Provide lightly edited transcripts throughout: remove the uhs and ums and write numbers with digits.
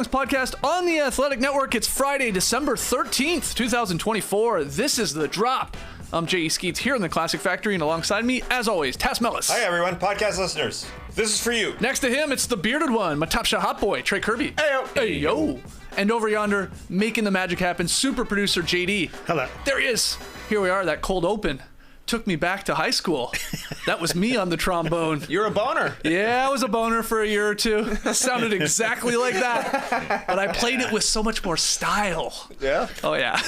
Dunks podcast on the Athletic Network. It's Friday, December 13th, 2024. This is The Drop. I'm J.E. Skeets here in the Classic Factory, and alongside me, as always, Tass Mellis. Hi, everyone. Podcast listeners. This is for you. Next to him, it's the bearded one, my top shot hot boy, Trey Kirby. Hey-yo. Hey-yo. And over yonder, making the magic happen, super producer JD. Hello. There he is. Here we are, that cold open. Took me back to high school. That was me on the trombone. You're a boner. Yeah, I was a boner for a year or two. Sounded exactly like that. But I played it with so much more style. Yeah? Oh, yeah.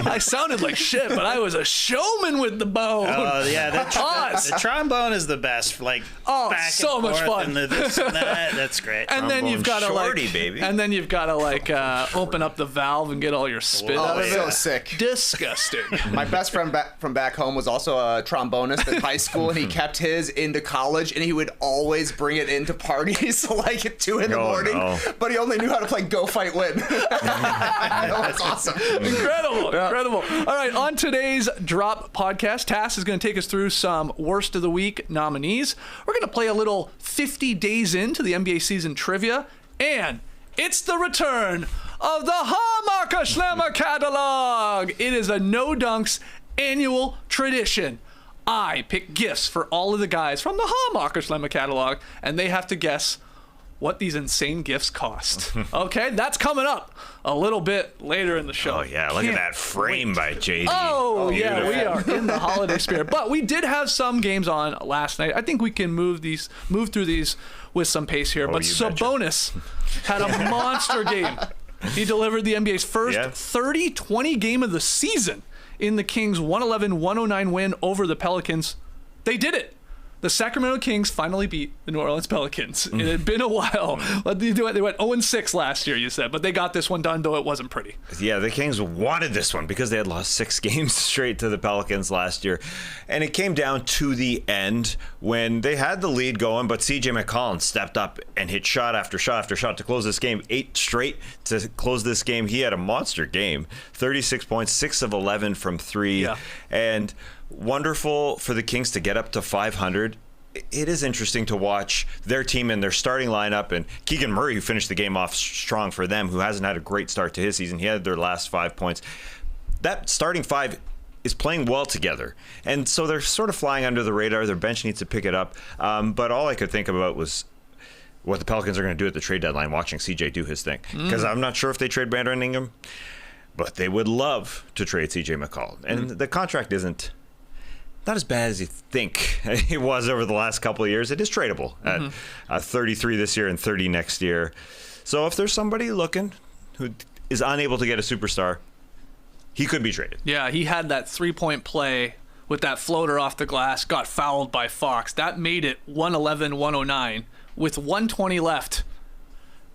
I sounded like shit, but I was a showman with the bone. Oh, yeah. The trombone is the best. Like, back so and much forth fun. And the this and that. That's great. And then you've got to shorty, baby. And then you've got to open up the valve and get all your spit out of it. So sick. Disgusting. My best friend from back home was also a trombonist in high school, and he kept his into college, and he would always bring it into parties like at 2 a.m. no. But he only knew how to play Go Fight Win. That was awesome. Incredible. All right, on today's Drop podcast, Tass is going to take us through some Worst of the Week nominees. We're going to play a little 50 days into the NBA season trivia, and it's the return of the Hammacher Schlemmer catalog. It is a No Dunks annual tradition. I pick gifts for all of the guys from the Hammacher Schlemmer catalog, and they have to guess what these insane gifts cost. Okay, that's coming up a little bit later in the show. Oh, yeah. Look at that frame by JD. Oh, yeah, beautiful. we are in the holiday spirit. But we did have some games on last night. I think we can move through these with some pace here. But Sabonis had a monster game. He delivered the NBA's first 30-20 game of the season in the Kings' 111-109 win over the Pelicans. They did it. The Sacramento Kings finally beat the New Orleans Pelicans. It had been a while. They went 0-6 last year, you said, but they got this one done, though it wasn't pretty. Yeah, the Kings wanted this one because they had lost 6 games straight to the Pelicans last year. And it came down to the end when they had the lead going, but CJ McCollum stepped up and hit shot after shot after shot to close this game. 8 straight to close this game. He had a monster game. 36 points, 6 of 11 from 3. Yeah. And wonderful for the Kings to get up to 500. It is interesting to watch their team and their starting lineup, and Keegan Murray, who finished the game off strong for them, who hasn't had a great start to his season. He had their last 5 points. That starting 5 is playing well together, and so they're sort of flying under the radar. Their bench needs to pick it up, but all I could think about was what the Pelicans are going to do at the trade deadline, watching CJ do his thing, because I'm not sure if they trade Brandon Ingram, but they would love to trade CJ McCollum, and the contract isn't not as bad as you think it was over the last couple of years. It is tradable at 33 this year and 30 next year. So if there's somebody looking who is unable to get a superstar, he could be traded. Yeah, he had that three-point play with that floater off the glass, got fouled by Fox. That made it 111-109 with 1:20 left.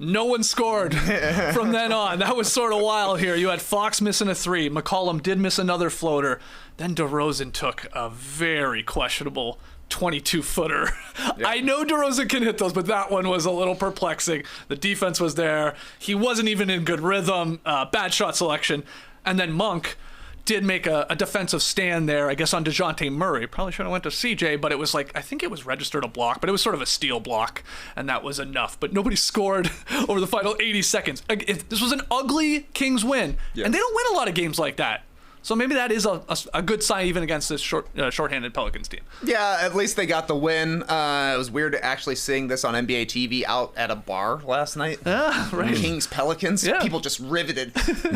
No one scored from then on. That was sort of wild here. You had Fox missing a 3. McCollum did miss another floater. Then DeRozan took a very questionable 22-footer. Yeah. I know DeRozan can hit those, but that one was a little perplexing. The defense was there. He wasn't even in good rhythm. Bad shot selection. And then Monk did make a defensive stand there, I guess, on DeJounte Murray. Probably should have went to CJ, but it was like, I think it was registered a block, but it was sort of a steal block, and that was enough. But nobody scored over the final 80 seconds. This was an ugly Kings win, and they don't win a lot of games like that. So maybe that is a good sign even against this shorthanded Pelicans team. Yeah, at least they got the win. It was weird actually seeing this on NBA TV out at a bar last night. Right. Kings Pelicans. Yeah. People just riveted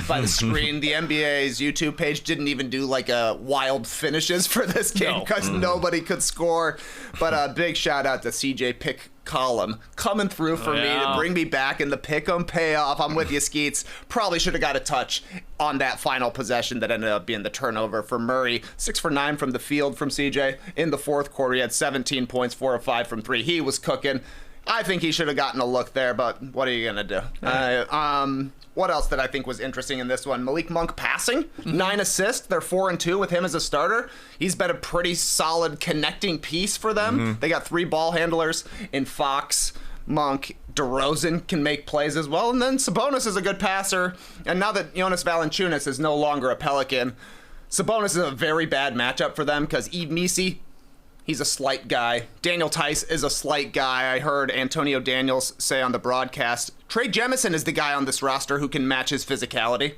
by the screen. The NBA's YouTube page didn't even do like a wild finishes for this game because nobody could score. But a big shout out to CJ Column coming through for me to bring me back in the pick'em payoff. I'm with you, Skeets. Probably should have got a touch on that final possession that ended up being the turnover for Murray. 6 for 9 from the field from CJ. In the fourth quarter, he had 17 points, 4 of 5 from 3. He was cooking. I think he should have gotten a look there, but what are you going to do? What else that I think was interesting in this one? Malik Monk passing, 9 assists. They're 4-2 with him as a starter. He's been a pretty solid connecting piece for them. They got 3 ball handlers in Fox, Monk, DeRozan can make plays as well. And then Sabonis is a good passer. And now that Jonas Valanciunas is no longer a Pelican, Sabonis is a very bad matchup for them because Ime He's a slight guy. Daniel Tice is a slight guy. I heard Antonio Daniels say on the broadcast, Trey Jemison is the guy on this roster who can match his physicality.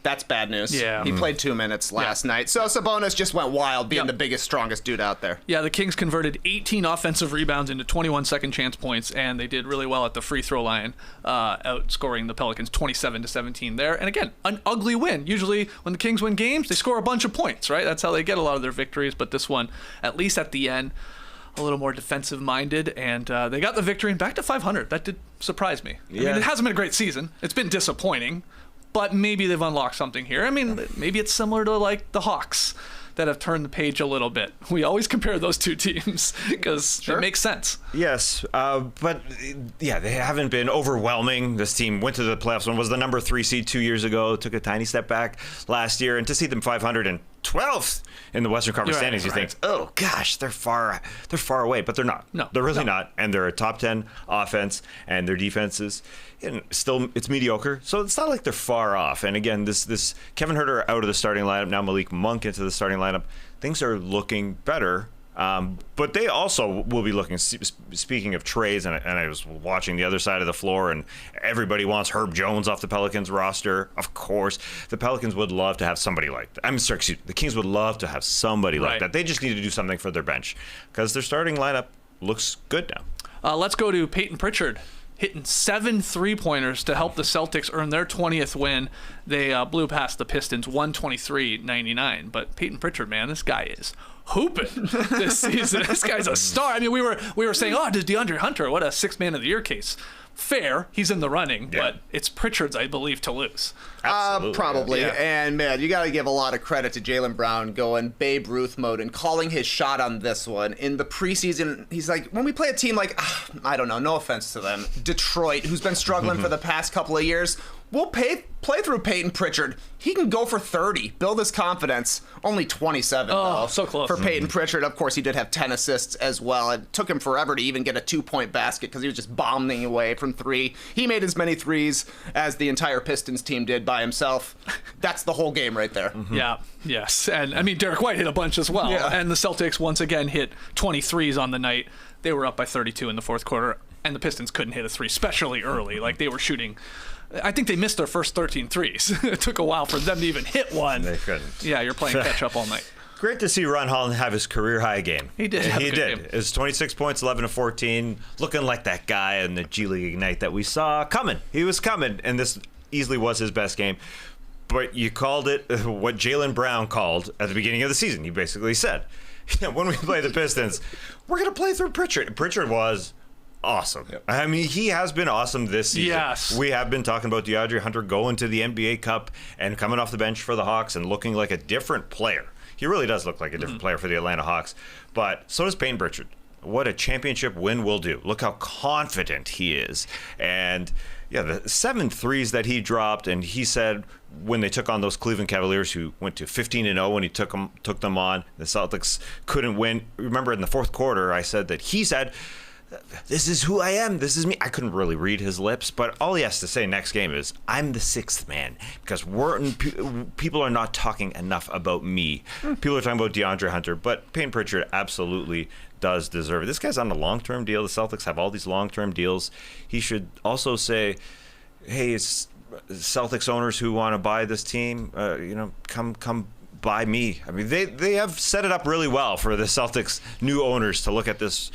That's bad news. Yeah. He played 2 minutes last night. So Sabonis just went wild, being the biggest, strongest dude out there. Yeah, the Kings converted 18 offensive rebounds into 21 second chance points, and they did really well at the free throw line, outscoring the Pelicans 27-17 there. And again, an ugly win. Usually when the Kings win games, they score a bunch of points, right? That's how they get a lot of their victories. But this one, at least at the end, a little more defensive minded, and they got the victory and back to 500. That did surprise me. I mean, it hasn't been a great season. It's been disappointing. But maybe they've unlocked something here. I mean, maybe it's similar to like the Hawks that have turned the page a little bit. We always compare those two teams because it makes sense. Yes, but yeah, they haven't been overwhelming. This team went to the playoffs and was the number 3 seed 2 years ago, took a tiny step back last year, and to see them 512th in the Western Conference standings, you think, oh gosh, they're far away, but they're not. No, they're really not, and they're a top 10 offense, and their defense is still it's mediocre, so it's not like they're far off. And again, this Kevin Huerter out of the starting lineup, now Malik Monk into the starting lineup, things are looking better. But they also will be looking, speaking of trades, and I was watching the other side of the floor, and everybody wants Herb Jones off the Pelicans roster. Of course, the Pelicans would love to have somebody like that. The Kings would love to have somebody like that. They just need to do something for their bench because their starting lineup looks good now. Let's go to Payton Pritchard, hitting 7 3-pointers to help the Celtics earn their 20th win. They blew past the Pistons 123-99. But Payton Pritchard, man, this guy is hooping this season. This guy's a star. I mean, we were saying, oh, does DeAndre Hunter, what a 6th man of the year case. Fair, he's in the running, but it's Pritchard's, I believe, to lose. Probably. Yeah. And, man, you got to give a lot of credit to Jaylen Brown going Babe Ruth mode and calling his shot on this one. In the preseason, he's like, when we play a team like, I don't know, no offense to them, Detroit, who's been struggling for the past couple of years, we'll play through Payton Pritchard. He can go for 30, build his confidence. Only 27, though. So close. For Payton Pritchard, of course, he did have 10 assists as well. It took him forever to even get a 2-point basket because he was just bombing away from 3. He made as many threes as the entire Pistons team did by himself. That's the whole game right there. Yeah, yes. And, I mean, Derek White hit a bunch as well. Yeah. And the Celtics, once again, hit 23s on the night. They were up by 32 in the fourth quarter, and the Pistons couldn't hit a 3, especially early. Like, they were shooting... I think they missed their first 13 threes. It took a while for them to even hit one. They couldn't. Yeah, you're playing catch-up all night. Great to see Ron Holland have his career-high game. He did. He did. It was 26 points, 11 of 14, looking like that guy in the G League Ignite that we saw coming. He was coming, and this easily was his best game. But you called it what Jaylen Brown called at the beginning of the season. He basically said, when we play the Pistons, we're going to play through Pritchard. Pritchard was awesome. Yep. I mean, he has been awesome this season. Yes. We have been talking about DeAndre Hunter going to the NBA Cup and coming off the bench for the Hawks and looking like a different player. He really does look like a different player for the Atlanta Hawks. But so does Payton Pritchard. What a championship win will do. Look how confident he is. And yeah, the 7 threes that he dropped, and he said when they took on those Cleveland Cavaliers who went to 15-0 when he took them on, the Celtics couldn't win. Remember in the fourth quarter, I said that he said, this is who I am. This is me. I couldn't really read his lips, but all he has to say next game is, I'm the 6th man, because people are not talking enough about me. People are talking about DeAndre Hunter, but Payton Pritchard absolutely does deserve it. This guy's on a long-term deal. The Celtics have all these long-term deals. He should also say, hey, it's Celtics owners who want to buy this team, come buy me. I mean, they have set it up really well for the Celtics new owners to look at this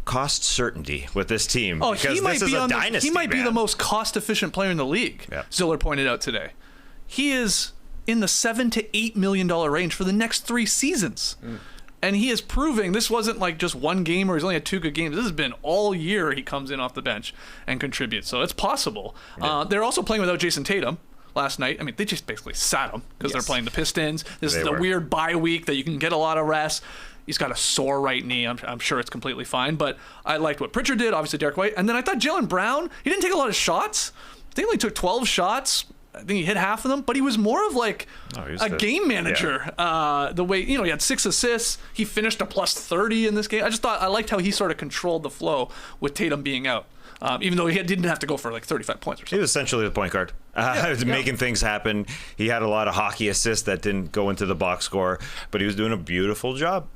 cost certainty with this team. Oh, because he might this is be a dynasty, he might be man. the most cost-efficient player in the league. Yep. Ziller pointed out today. He is in the $7 to $8 million range for the next 3 seasons. And he is proving this wasn't like just one game where he's only had 2 good games. This has been all year he comes in off the bench and contributes. So it's possible. Yeah. They're also playing without Jason Tatum last night. I mean, they just basically sat him because they're playing the Pistons. This is a weird bye week that you can get a lot of rest. He's got a sore right knee. I'm sure it's completely fine. But I liked what Pritchard did, obviously Derek White. And then I thought Jaylen Brown, he didn't take a lot of shots. I think he only took 12 shots. I think he hit half of them. But he was more of like a game manager. Yeah. The way, he had 6 assists. He finished a plus 30 in this game. I just thought I liked how he sort of controlled the flow with Tatum being out. Even though he didn't have to go for like 35 points or something. He was essentially the point guard, making things happen. He had a lot of hockey assists that didn't go into the box score, but he was doing a beautiful job.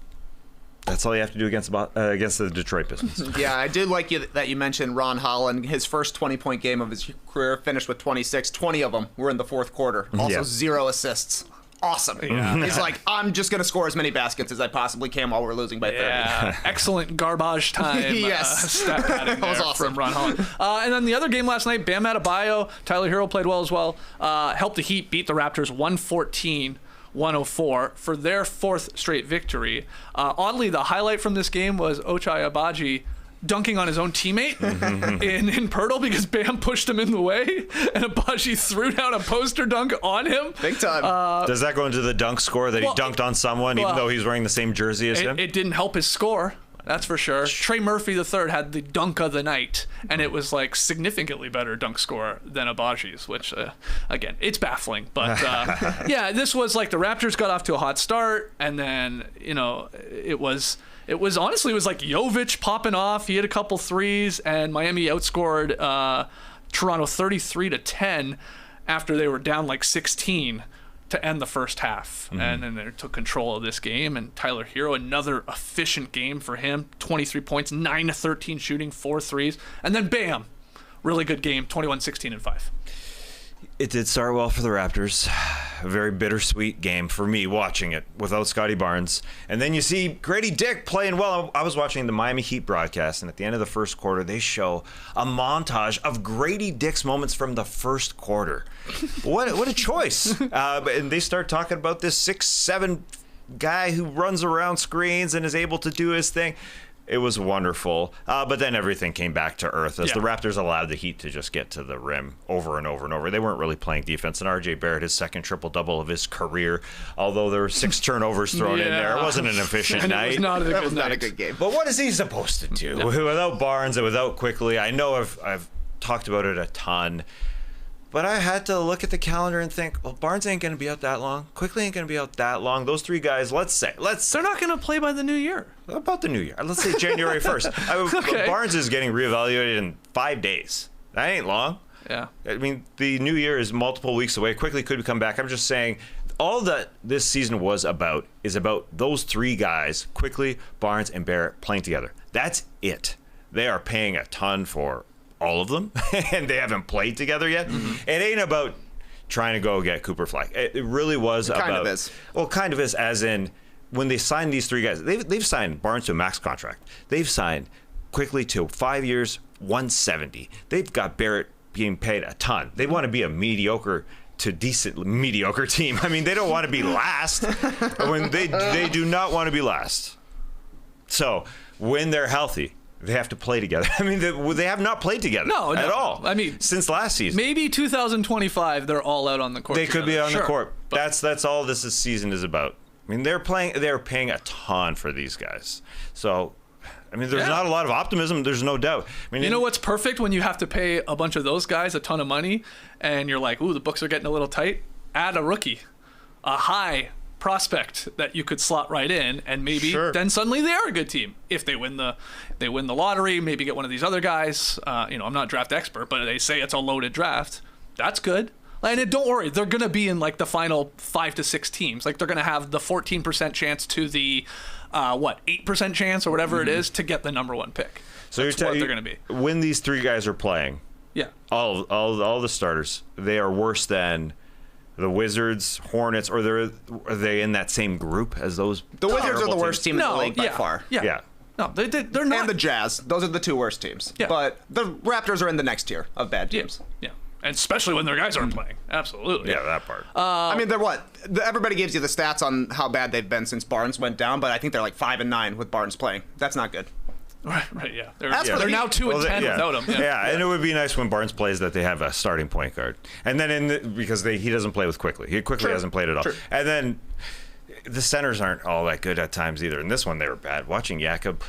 That's all you have to do against the Detroit Pistons. Yeah, I did like that you mentioned Ron Holland. His first 20-point game of his career finished with 26. 20 of them were in the fourth quarter. Also 0 assists. Awesome. Yeah. He's like, I'm just going to score as many baskets as I possibly can while we're losing by 30. Yeah, excellent garbage time. Yes. Stat padding That was there awesome. from Ron Holland. And then the other game last night, Bam Adebayo, Tyler Hero played well as well. Helped the Heat beat the Raptors 114-104 for their 4th straight victory. Oddly, the highlight from this game was Ochai Agbaji dunking on his own teammate in Pirtle because Bam pushed him in the way, and Agbaji threw down a poster dunk on him. Big time. Does that go into the dunk score that he dunked on someone, even though he's wearing the same jersey as him? It didn't help his score. That's for sure. Trey Murphy III had the dunk of the night, and it was like significantly better dunk score than Abaji's, which, again, it's baffling. But yeah, this was like the Raptors got off to a hot start, and then, it was honestly, it was like Jovic popping off. He hit a couple threes, and Miami outscored Toronto 33-10 after they were down like 16 to end the first half. And then they took control of this game, and Tyler Hero, another efficient game for him, 23 points, 9-13 shooting, 4 threes, and then bam, really good game, 21-16-5. It did start well for the Raptors. A very bittersweet game for me watching it without Scotty Barnes. And then you see Grady Dick playing well. I was watching the Miami Heat broadcast, and at the end of the first quarter, they show a montage of Grady Dick's moments from the first quarter. What a choice. And they start talking about this 6'7" guy who runs around screens and is able to do his thing. It was wonderful. But then everything came back to earth as the Raptors allowed the Heat to just get to the rim over and over and over. They weren't really playing defense. And RJ Barrett, his second triple-double of his career, although there were 6 turnovers thrown in there. It wasn't an efficient night. It was not That was not a good game. But what is he supposed to do? Without Barnes and without Quickly, I know I've talked about it a ton. But I had to look at the calendar and think, well, Barnes ain't going to be out that long. Quickly ain't going to be out that long. Those 3 guys, let's say. They're not going to play by the new year. About the new year. Let's say January 1st. Okay. Barnes is getting reevaluated in 5 days. That ain't long. Yeah. I mean, the new year is multiple weeks away. Quickly could come back. I'm just saying, all that this season was about is about those 3 guys, Quickly, Barnes, and Barrett, playing together. That's it. They are paying a ton for all of them, and they haven't played together yet. It ain't about trying to go get Cooper Flag. It really was about... Kind of is. Well, kind of is, as in, when they signed these 3 guys, they've signed Barnes to a max contract. They've signed Quickly to 5 years, 170. They've got Barrett being paid a ton. They want to be a mediocre to decent mediocre team. I mean, they don't want to be last. When they do not want to be last. So, when they're healthy, they have to play together. I mean, they have not played together at all. I mean, since last season. Maybe 2025, they're all out on the court. They could be on the court. But That's all this season is about. I mean, they're paying a ton for these guys. So, I mean, there's not a lot of optimism. There's no doubt. I mean, you know what's perfect when you have to pay a bunch of those guys a ton of money, and you're like, ooh, the books are getting a little tight. Add a rookie, a high prospect that you could slot right in, and maybe then suddenly they are a good team if they win the lottery. Maybe get one of these other guys. I'm not a draft expert, but they say it's a loaded draft. That's good. And don't worry, they're gonna be in like the final 5 to 6 teams. Like they're gonna have the 14% chance to the 8% chance or whatever it is to get the number 1 pick. So that's what they're gonna be when these 3 guys are playing. Yeah. All the starters, they are worse than the Wizards, Hornets, or are they in that same group as those? The Wizards are the worst team in the league by far. Yeah. No, they're not. And the Jazz. Those are the 2 worst teams. Yeah. But the Raptors are in the next tier of bad teams. Yeah. And especially when their guys aren't playing. Absolutely. Yeah, that part. I mean, they're what? Everybody gives you the stats on how bad they've been since Barnes went down, but I think they're like 5-9 with Barnes playing. That's not good. Right, yeah. They're now 2-10 without him. Yeah, and it would be nice when Barnes plays that they have a starting point guard. And then because he doesn't play with Quickly. He quickly hasn't played at all. And then the centers aren't all that good at times either. In this one, they were bad. Watching Jakob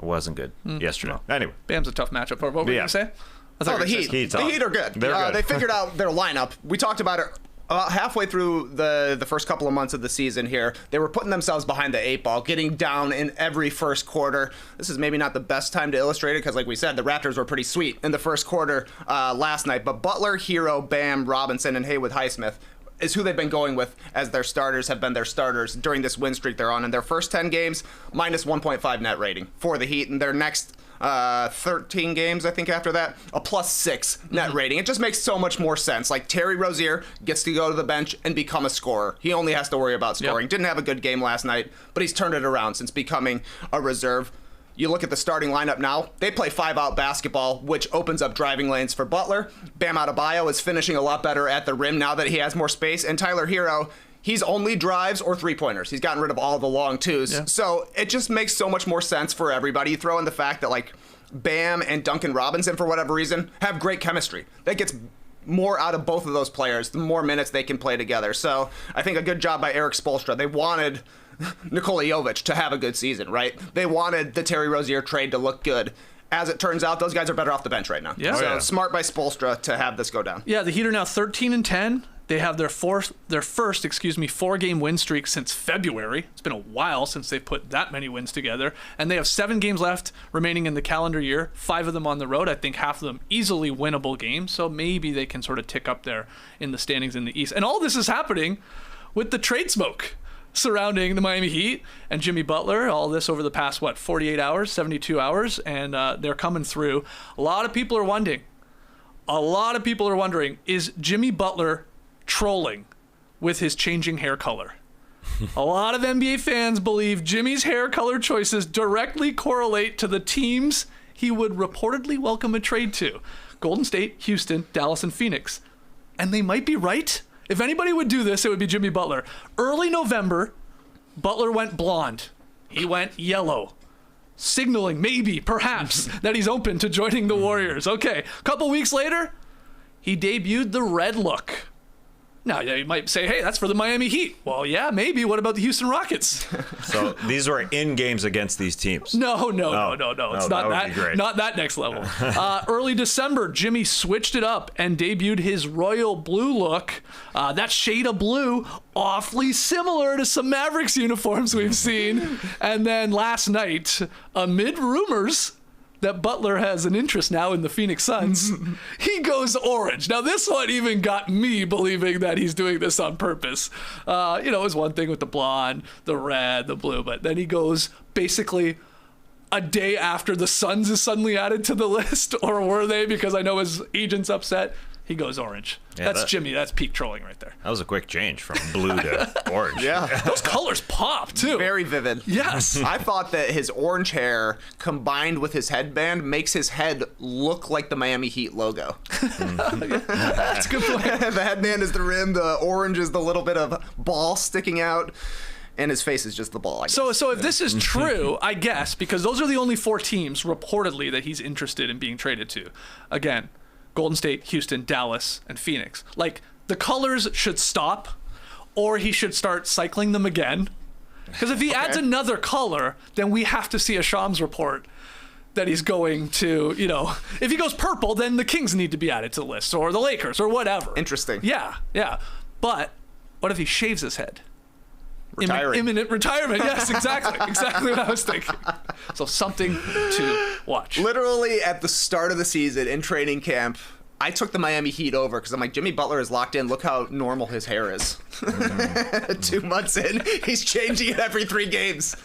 wasn't good yesterday. No. Anyway. Bam's a tough matchup for. What were you going to say? The Heat. The Heat are good. They're good. They figured out their lineup. We talked about it halfway through the first couple of months of the season here. They were putting themselves behind the 8 ball, getting down in every first quarter. This is maybe not the best time to illustrate it because, like we said, the Raptors were pretty sweet in the first quarter last night. But Butler, Hero, Bam, Robinson, and Haywood Highsmith, is who they've been going with as their starters have been their starters during this win streak they're on. In their first 10 games, minus 1.5 net rating for the Heat. And their next 13 games, I think, after that, a +6 net rating. It just makes so much more sense. Like, Terry Rozier gets to go to the bench and become a scorer. He only has to worry about scoring. Didn't have a good game last night, but he's turned it around since becoming a reserve. You look at the starting lineup now, they play 5-out basketball, which opens up driving lanes for Butler. Bam Adebayo is finishing a lot better at the rim now that he has more space. And Tyler Hero, he's only drives or three-pointers. He's gotten rid of all the long twos. Yeah. So it just makes so much more sense for everybody. You throw in the fact that, like, Bam and Duncan Robinson, for whatever reason, have great chemistry. That gets more out of both of those players, the more minutes they can play together. So I think a good job by Eric Spoelstra. They wanted Nikola Jovic to have a good season, right? They wanted the Terry Rozier trade to look good. As it turns out, those guys are better off the bench right now. Yeah. So smart by Spoelstra to have this go down. Yeah, the Heat are now 13-10. They have their first 4-game win streak since February. It's been a while since they've put that many wins together. And they have 7 games left remaining in the calendar year, 5 of them on the road. I think half of them easily winnable games. So maybe they can sort of tick up there in the standings in the East. And all this is happening with the trade smoke surrounding the Miami Heat and Jimmy Butler. All this over the past, 48 hours, 72 hours. And they're coming through. A lot of people are wondering, is Jimmy Butler trolling with his changing hair color? A lot of NBA fans believe Jimmy's hair color choices directly correlate to the teams he would reportedly welcome a trade to: Golden State, Houston, Dallas, and Phoenix. And they might be right. If anybody would do this, it would be Jimmy Butler. Early November, Butler went blonde. He went yellow, signaling maybe, perhaps, that he's open to joining the Warriors. Okay, a couple weeks later, he debuted the red look. Now, you might say, hey, that's for the Miami Heat. Well, yeah, maybe. What about the Houston Rockets? So these were in games against these teams. No. It's not that next level. Early December, Jimmy switched it up and debuted his royal blue look. That shade of blue, awfully similar to some Mavericks uniforms we've seen. And then last night, amid rumors that Butler has an interest now in the Phoenix Suns, he goes orange. Now, this one even got me believing that he's doing this on purpose. It was one thing with the blonde, the red, the blue, but then he goes basically a day after the Suns is suddenly added to the list, or were they? Because I know his agent's upset. He goes orange. Yeah, that's Jimmy. That's peak trolling right there. That was a quick change from blue to orange. Yeah. Those colors pop, too. Very vivid. Yes. I thought that his orange hair combined with his headband makes his head look like the Miami Heat logo. That's a good point. The headband is the rim. The orange is the little bit of ball sticking out. And his face is just the ball, I guess. So if this is true, I guess, because those are the only 4 teams reportedly that he's interested in being traded to. Again, Golden State, Houston, Dallas, and Phoenix. Like, the colors should stop, or he should start cycling them again. Because if he adds another color, then we have to see a Shams report that he's going to, if he goes purple, then the Kings need to be added to the list, or the Lakers, or whatever. Interesting. Yeah. But what if he shaves his head? Retiring. Imminent retirement. Yes, exactly. Exactly what I was thinking. So something to watch. Literally at the start of the season in training camp, I took the Miami Heat over because I'm like, Jimmy Butler is locked in. Look how normal his hair is. 2 months in, he's changing it every 3 games,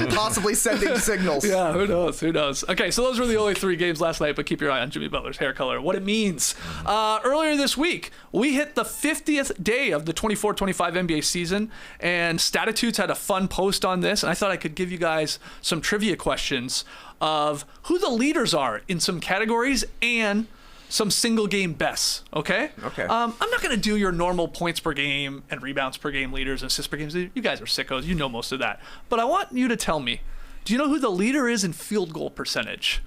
possibly sending signals. Yeah, who knows? Okay, so those were the only 3 games last night, but keep your eye on Jimmy Butler's hair color, what it means. Earlier this week, we hit the 50th day of the 24-25 NBA season, and Statitudes had a fun post on this, and I thought I could give you guys some trivia questions of who the leaders are in some categories and some single game bests, okay? Okay. I'm not going to do your normal points per game and rebounds per game leaders and assists per game. You guys are sickos. You know most of that. But I want you to tell me, do you know who the leader is in field goal percentage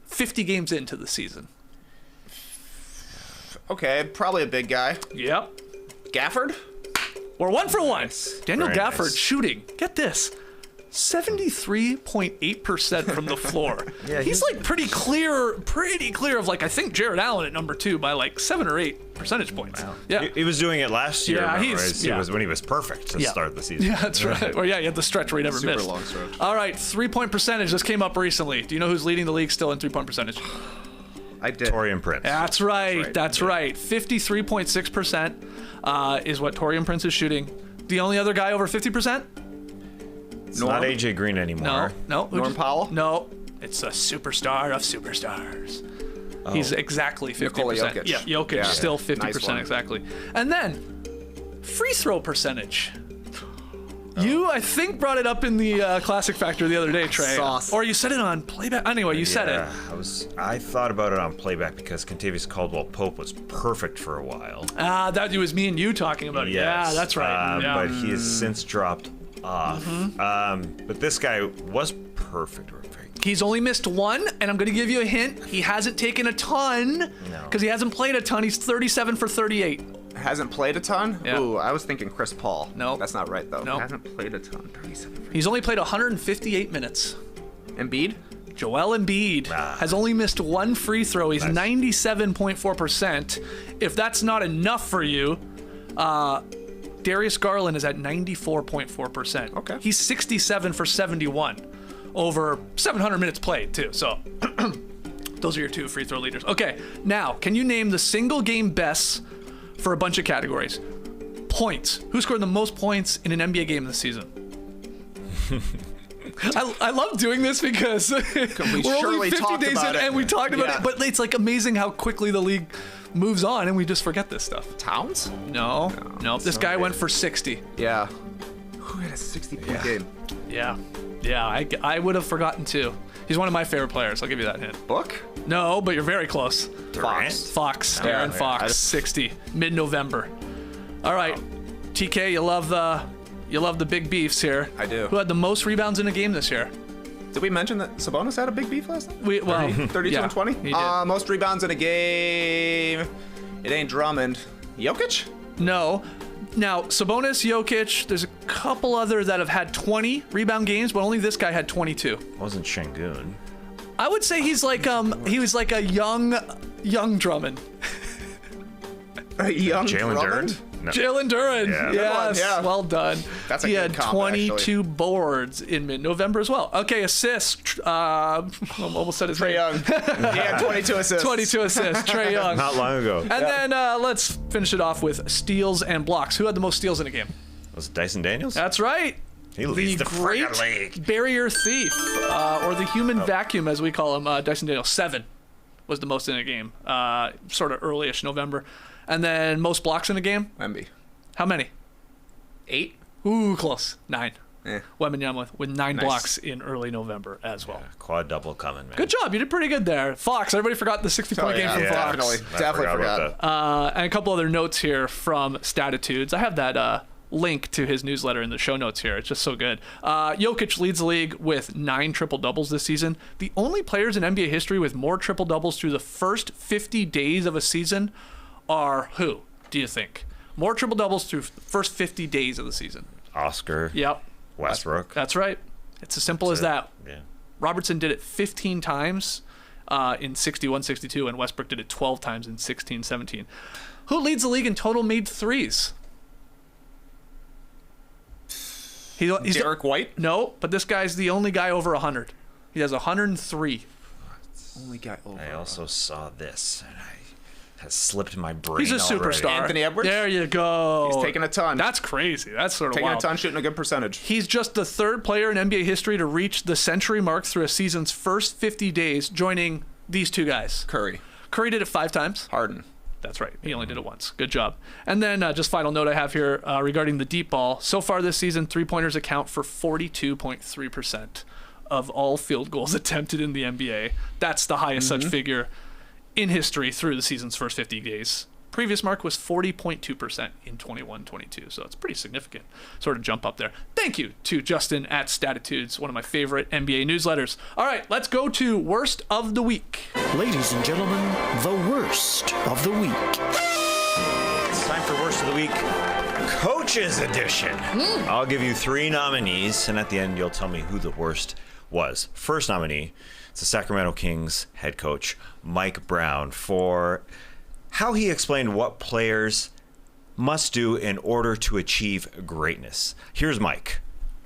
50 games into the season? Okay, probably a big guy. Yep. Gafford? We're 1 for 1. Daniel Very Gafford nice. shooting. Get this. 73.8% from the floor. Yeah, he's like pretty clear of I think Jared Allen at number 2 by like 7 or 8 percentage points. Wow. Yeah. He was doing it last year. Yeah, He was when he was perfect to start the season. Yeah, that's right. Or he had the stretch where he never Super missed. long stretch. All right, 3-point percentage. This came up recently. Do you know who's leading the league still in 3-point percentage? I did. Taurean Prince. That's right. That's right. 53.6% is what Taurean Prince is shooting. The only other guy over 50%? It's not AJ Green anymore. No. Norm Powell? No. It's a superstar of superstars. Oh. He's exactly 50%. Nikola Jokic. Yeah, Jokic Yeah. still Nice 50% one. exactly. And then free throw percentage. You, I think, brought it up in the Classic Factor the other day, Trey. Sauce. Or you said it on playback. Anyway, you said it. I thought about it on playback because Kentavious Caldwell-Pope was perfect for a while. That was me and you talking about it. Yes. Yeah, that's right. Yeah. But he has since dropped off. But this guy was perfect. He's only missed one, and I'm going to give you a hint. He hasn't taken a ton because he hasn't played a ton. He's 37 for 38. Hasn't played a ton? Yeah. Ooh, I was thinking Chris Paul. No. That's not right, though. No. Hasn't played a ton. 37. He's only played 158 minutes. Embiid? Joel Embiid has only missed one free throw. He's 97.4%. If that's not enough for you, Darius Garland is at 94.4%. Okay. He's 67 for 71 over 700 minutes played, too. So those are your two free throw leaders. Okay, now, can you name the single game bests for a bunch of categories? Points. Who scored the most points in an NBA game this season? I love doing this because we're only 50 days in and we talked about it, but it's like amazing how quickly the league moves on and we just forget this stuff. Towns? No. This guy went for 60. Yeah. Who had a 60-point game? Yeah, I would have forgotten too. He's one of my favorite players. I'll give you that hint. Book? No, but you're very close. Fox, Aaron yeah. Fox, 60, mid-November. All right, TK, you love the big beefs here. I do. Who had the most rebounds in a game this year? Did we mention that Sabonis had a big beef last night? 32 yeah, and 20? he did. Most rebounds in a game. It ain't Drummond. Jokic? No. Now, Sabonis, Jokic, there's a couple other that have had 20 rebound games, but only this guy had 22. Wasn't Şengün. I would say he's like he was like a young Drummond. A young Jalen Drummond? Duren? No. Jalen Duren. Yeah. Yes. Yeah. Well done. That's a he good had comp, 22 actually. boards in mid-November as well. Okay, assists. I almost said his Trae name. Young. He had 22 assists. 22 assists. Trae Young. Not long ago. And then let's finish it off with steals and blocks. Who had the most steals in a game? Was it Dyson Daniels? That's right. He leads the great friggin' league. barrier thief, or the human vacuum, as we call him, Dyson Daniels. 7 was the most in a game, sort of early-ish November. And then most blocks in a game? Wemby. How many? 8? Ooh, close. 9. Eh. Wembanyama with 9 Nice. blocks in early November as well. Quad double coming, man. Good job. You did pretty good there. Fox. Everybody forgot the 60-point game from Fox. Definitely about forgot. that. And a couple other notes here from Statitudes. I have that link to his newsletter in the show notes here. It's just so good. Jokic leads the league with 9 triple-doubles this season. The only players in NBA history with more triple-doubles through the first 50 days of a season are who, do you think? More triple-doubles through the first 50 days of the season. Oscar. Yep. Westbrook. That's right. It's as simple as that. Yeah. Robertson did it 15 times in 61-62, and Westbrook did it 12 times in 16-17. Who leads the league in total made threes? He's Derek White? No, but this guy's the only guy over 100. He has 103. Only guy over. I also saw this, and it has slipped my brain. He's a already. superstar. Anthony Edwards? There you go. He's taking a ton. That's crazy. That's sort of Taking wild. a ton, shooting a good percentage. He's just the third player in NBA history to reach the century mark through a season's first 50 days, joining these two guys. Curry. Curry did it 5 times. Harden. That's right. He only did it once. Good job. And then just final note I have here regarding the deep ball. So far this season, three-pointers account for 42.3% of all field goals attempted in the NBA. That's the highest such figure in history through the season's first 50 days. Previous mark was 40.2% in 21-22, so it's pretty significant sort of jump up there. Thank you to Justin at Statitudes, one of my favorite NBA newsletters. All right, let's go to Worst of the Week. Ladies and gentlemen, the worst of the week. It's time for Worst of the Week, Coaches Edition. I'll give you 3 nominees, and at the end, you'll tell me who the worst was. First nominee, it's the Sacramento Kings head coach, Mike Brown, for how he explained what players must do in order to achieve greatness. Here's Mike.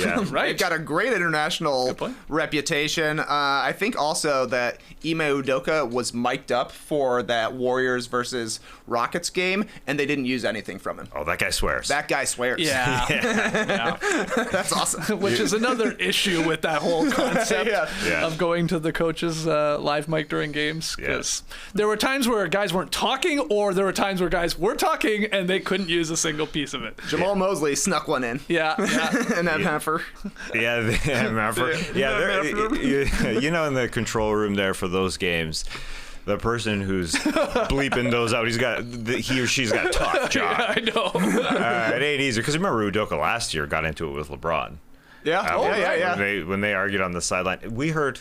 Yeah. Right. They've got a great international reputation. I think also that Ime Udoka was mic'd up for that Warriors versus Rockets game, and they didn't use anything from him. Oh, that guy swears. That guy swears. Yeah. That's awesome. Which is another issue with that whole concept Yeah. of going to the coach's live mic during games. Because there were times where guys weren't talking, or there were times where guys were talking and they couldn't use a single piece of it. Jamal Mosley snuck one in. Yeah. And then Hammacher. Yeah, you know, in the control room there for those games, the person who's bleeping those out, he or she's got a tough job. Yeah, I know. It ain't easy, because remember Udoka last year got into it with LeBron. Yeah. When they argued on the sideline, we heard,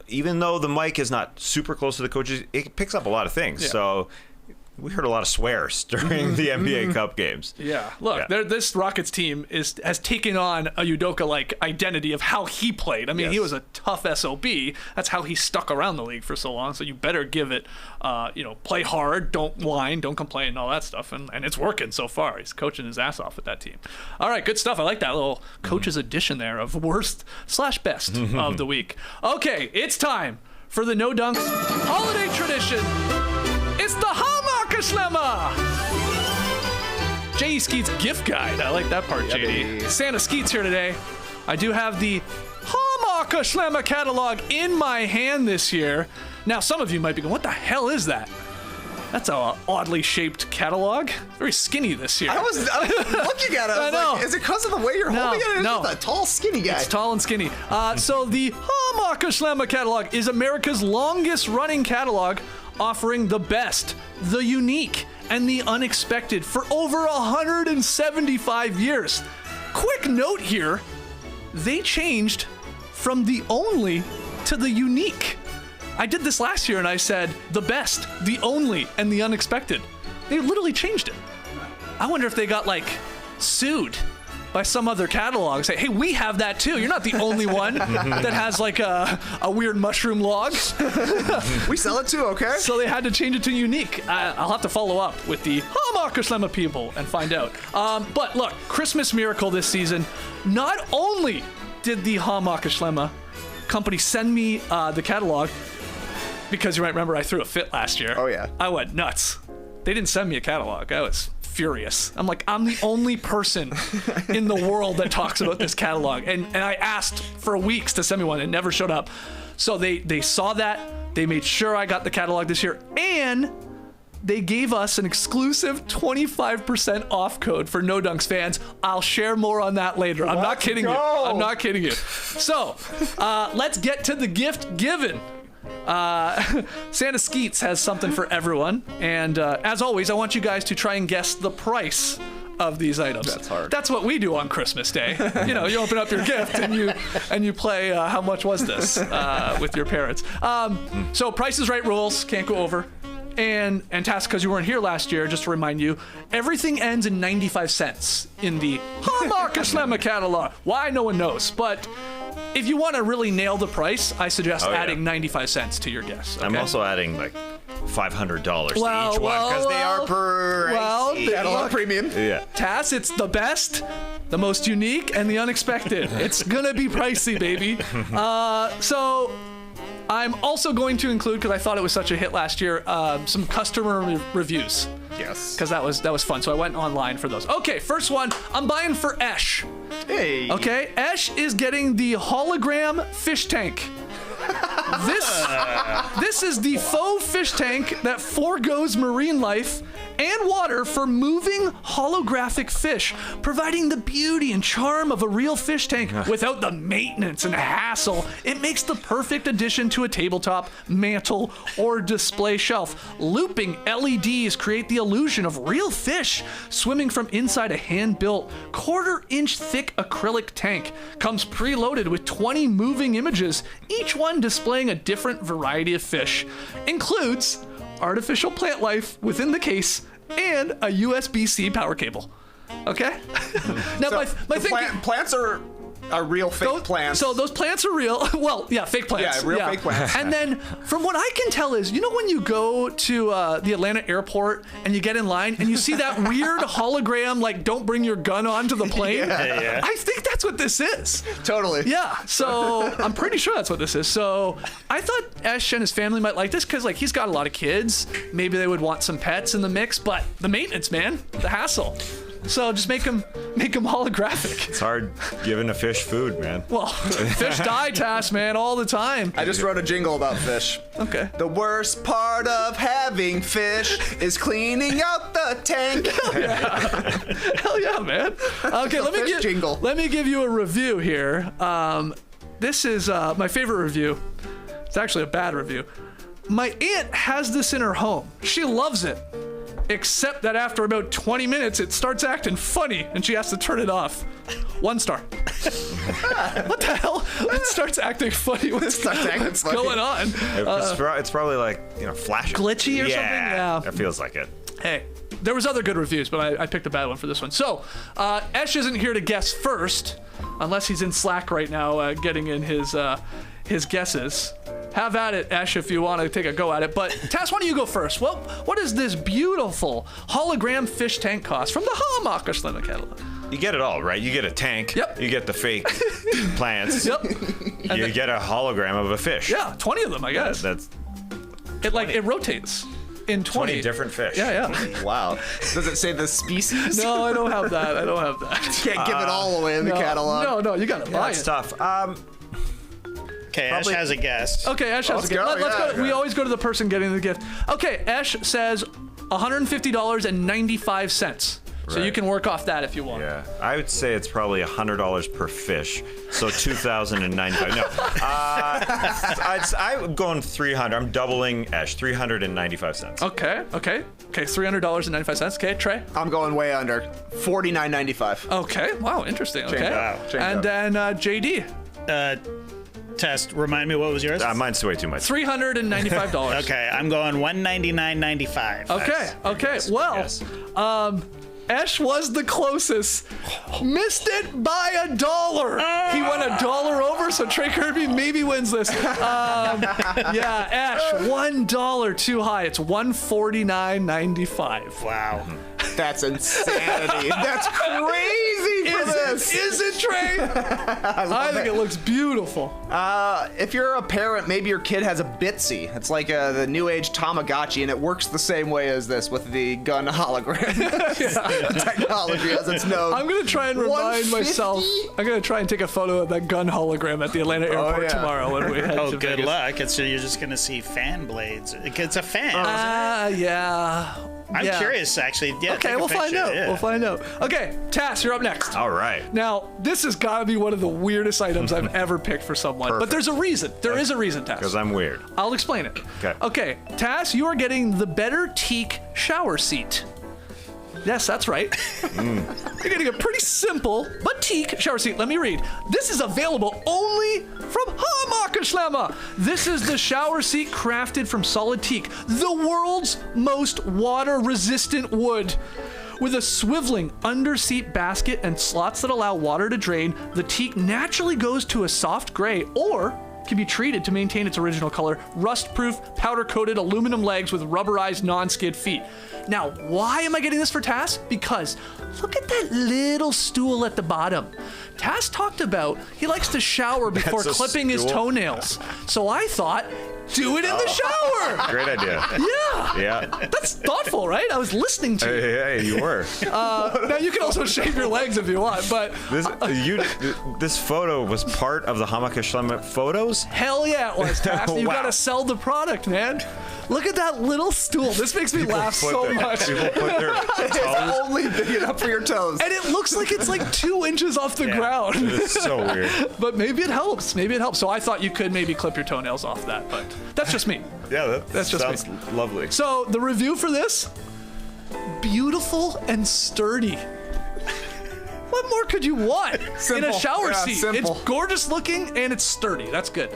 even though the mic is not super close to the coaches, it picks up a lot of things. Yeah. So we heard a lot of swears during the NBA Cup games. Yeah, look, this Rockets team has taken on a Udoka-like identity of how he played. I mean, he was a tough SOB. That's how he stuck around the league for so long. So you better give it, play hard, don't whine, don't complain, and all that stuff. And it's working so far. He's coaching his ass off with that team. All right, good stuff. I like that little coach's edition there of worst/best of the week. Okay, it's time for the No Dunks holiday tradition. It's the Hammacher Schlemmer! J.E. Skeets gift guide. I like that part, JD. Santa Skeets here today. I do have the Hammacher Schlemmer catalog in my hand this year. Now, some of you might be going, what the hell is that? That's a oddly shaped catalog. Very skinny this year. I was looking at it. I was know. like, is it because of the way you're holding it? It's just a tall, skinny guy. It's tall and skinny. So the Hammacher Schlemmer catalog is America's longest running catalog, offering the best, the unique, and the unexpected for over 175 years. Quick note here, they changed from the only to the unique. I did this last year and I said the best, the only, and the unexpected. They literally changed it. I wonder if they got sued by some other catalog. Say, hey, we have that too. You're not the only one that has a weird mushroom log. We sell it too, okay? So they had to change it to unique. I'll have to follow up with the Hammacher Schlemmer people and find out. But look, Christmas miracle this season. Not only did the Hammacher Schlemmer company send me the catalog, because you might remember I threw a fit last year. Oh, yeah. I went nuts. They didn't send me a catalog. I was furious. I'm like, I'm the only person in the world that talks about this catalog. And I asked for weeks to send me one. It never showed up. So they saw that. They made sure I got the catalog this year. And they gave us an exclusive 25% off code for No Dunks fans. I'll share more on that later. I'm not kidding you. I'm not kidding you. So let's get to the gift given. Santa Skeets has something for everyone, and as always, I want you guys to try and guess the price of these items. That's hard. That's what we do on Christmas Day. You open up your gift and you play how much was this with your parents. So Price is Right rules, can't go over. And Task, because you weren't here last year, just to remind you, everything ends in 95 cents in the Hammacher Schlemmer catalog. Why, no one knows, but if you want to really nail the price, I suggest adding 95 cents to your guess. Okay? I'm also adding $500 to each one, because they are per catalog premium. Yeah. Tass, it's the best, the most unique, and the unexpected. It's gonna be pricey, baby. So I'm also going to include, because I thought it was such a hit last year, some customer reviews. Yes. Because that was fun. So I went online for those. Okay, first one, I'm buying for Esh. Hey. Okay, Esh is getting the hologram fish tank. This is the faux fish tank that forgoes marine life and water for moving holographic fish, providing the beauty and charm of a real fish tank without the maintenance and hassle. It makes the perfect addition to a tabletop, mantle, or display shelf. Looping LEDs create the illusion of real fish swimming from inside a hand-built, quarter-inch thick acrylic tank. Comes preloaded with 20 moving images, each one displaying a different variety of fish. Includes artificial plant life within the case and a USB-C power cable. Okay? Now, So my the thinking... plants are Are real fake plants. So those plants are real. Well, yeah, fake plants. Yeah, real fake plants. And then, from what I can tell is, when you go to the Atlanta airport and you get in line and you see that weird hologram, like, don't bring your gun onto the plane? Yeah. I think that's what this is. Totally. Yeah, so I'm pretty sure that's what this is. So I thought Ash and his family might like this because, like, he's got a lot of kids. Maybe they would want some pets in the mix, but the maintenance, man, the hassle. So just make them holographic. It's hard giving a fish food, man. Well, fish die, Tass, man, all the time. I just wrote a jingle about fish. Okay. The worst part of having fish is cleaning out the tank. Hell yeah, man. Okay, let me give you a review here. This is my favorite review. It's actually a bad review. My aunt has this in her home. She loves it. Except that after about 20 minutes, it starts acting funny, and she has to turn it off. 1 star. What the hell? It starts acting funny. What's going on? It's probably like, flashing. Glitchy or something? Yeah. It feels like it. Hey, there was other good reviews, but I picked a bad one for this one. So, Esh isn't here to guess first, unless he's in Slack right now getting in his guesses. Have at it, Ash, if you want to take a go at it. But, Tass, why don't you go first? Well, what does this beautiful hologram fish tank cost from the Hammacher Schlemmer catalog? You get it all, right? You get a tank. Yep. You get the fake plants. Yep. You get a hologram of a fish. Yeah, 20 of them, I guess. It rotates in 20 different fish. Yeah. Wow. Does it say the species? No, I don't have that. Can't give it all away in the catalog. No, you gotta buy it. That's tough. Okay, Ash has a guess. Okay, Ash has a gift. Let's go. We always go to the person getting the gift. Okay, Ash says $150.95. So you can work off that if you want. Yeah, I would say it's probably $100 per fish, so $2,095. No, I'm going 300. I'm doubling Ash, 395 cents. Okay, $300.95. Okay, Trey. I'm going way under, $49.95. Okay, wow, interesting. Okay, Change then JD. Test. Remind me, what was yours? Mine's way too much. $395. Okay, I'm going $199.95. Okay. Well, Yes. Ash was the closest. Missed it by $1. He went $1 over, so Trey Kirby maybe wins this. Yeah, Ash, $1 too high. It's $149.95. Wow. That's insanity. That's crazy for this. Is it, Trey? I think it looks beautiful. If you're a parent, maybe your kid has a Bitsy. It's like the new age Tamagotchi, and it works the same way as this with the gun hologram. Technology as its known. I'm going to try and remind 150? myself. I'm going to try and take a photo of that gun hologram at the Atlanta airport tomorrow when we head to good Vegas. luck. You're just going to see fan blades. It's a fan. Yeah. I'm curious, actually. Yeah, Okay, take a we'll find picture, out. yeah. We'll find out. Okay, Tass, you're up next. All right. Now, this has got to be one of the weirdest items I've ever picked for someone. But Perfect. there's a reason. There is a reason, Tass. Because I'm weird. I'll explain it. Okay. Tass, you are getting the better teak shower seat. Yes, that's right. You're getting a pretty simple but teak shower seat. Let me read. This is available only from Hammacher Schlemmer. This is the shower seat crafted from solid teak, the world's most water-resistant wood. With a swiveling under-seat basket and slots that allow water to drain, the teak naturally goes to a soft gray or can be treated to maintain its original color, rust-proof, powder-coated aluminum legs with rubberized non-skid feet. Now, why am I getting this for Tass? Because look at that little stool at the bottom. Tass talked about he likes to shower before That's a clipping his stool? toenails. So I thought, do it in the shower. Great idea. Yeah. Yeah. That's thoughtful, right? I was listening to you. Hey, you were. Now, you can also shave your legs if you want, but This photo was part of the Hammacher Schlemmer photos? hell yeah it was, Tass. You Wow. gotta sell the product, man. Look at that little stool. This makes me laugh so much. People put their It's toes. only big enough for your toes. And it looks like it's like 2 inches off the ground. It's so weird. But maybe it helps. So I thought you could maybe clip your toenails off that, but that's just me. Yeah, That's just sounds me. lovely. So the review for this, beautiful and sturdy. What more could you want in a Simple. shower Yeah, seat? simple. It's gorgeous looking and it's sturdy. That's good.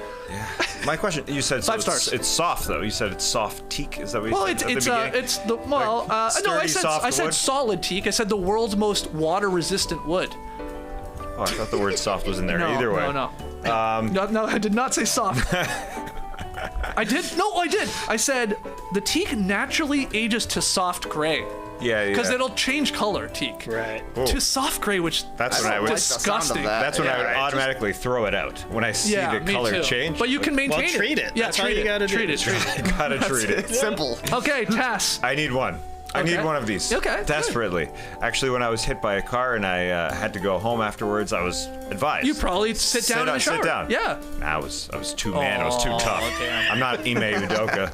My question, you said 5 stars. It's soft though. You said it's soft teak. Is that what you Well, said at the beginning? it's the well. Like No, I sturdy, soft said wood? solid teak. I said the world's most water resistant wood. Oh, I thought the word soft was in there. No, Either way. no. No, I did not say soft. I did. No, I did. I said the teak naturally ages to soft gray. Yeah. Because it'll change color, teak. Right. To soft gray, which That's when I would. disgusting. That's when I would automatically throw it out when I see the me color too. change. But you can maintain Well, treat it. Yeah, That's treat all you it. gotta do. Treat it. Gotta treat it. It's simple. Okay, Tass. I need one. I need one of these. Okay, Desperately. Actually, when I was hit by a car and I had to go home afterwards, I was advised. You probably sit down in the shower. Sit down. Yeah. I was too man. I was too tough. damn. I'm not Ime Udoka.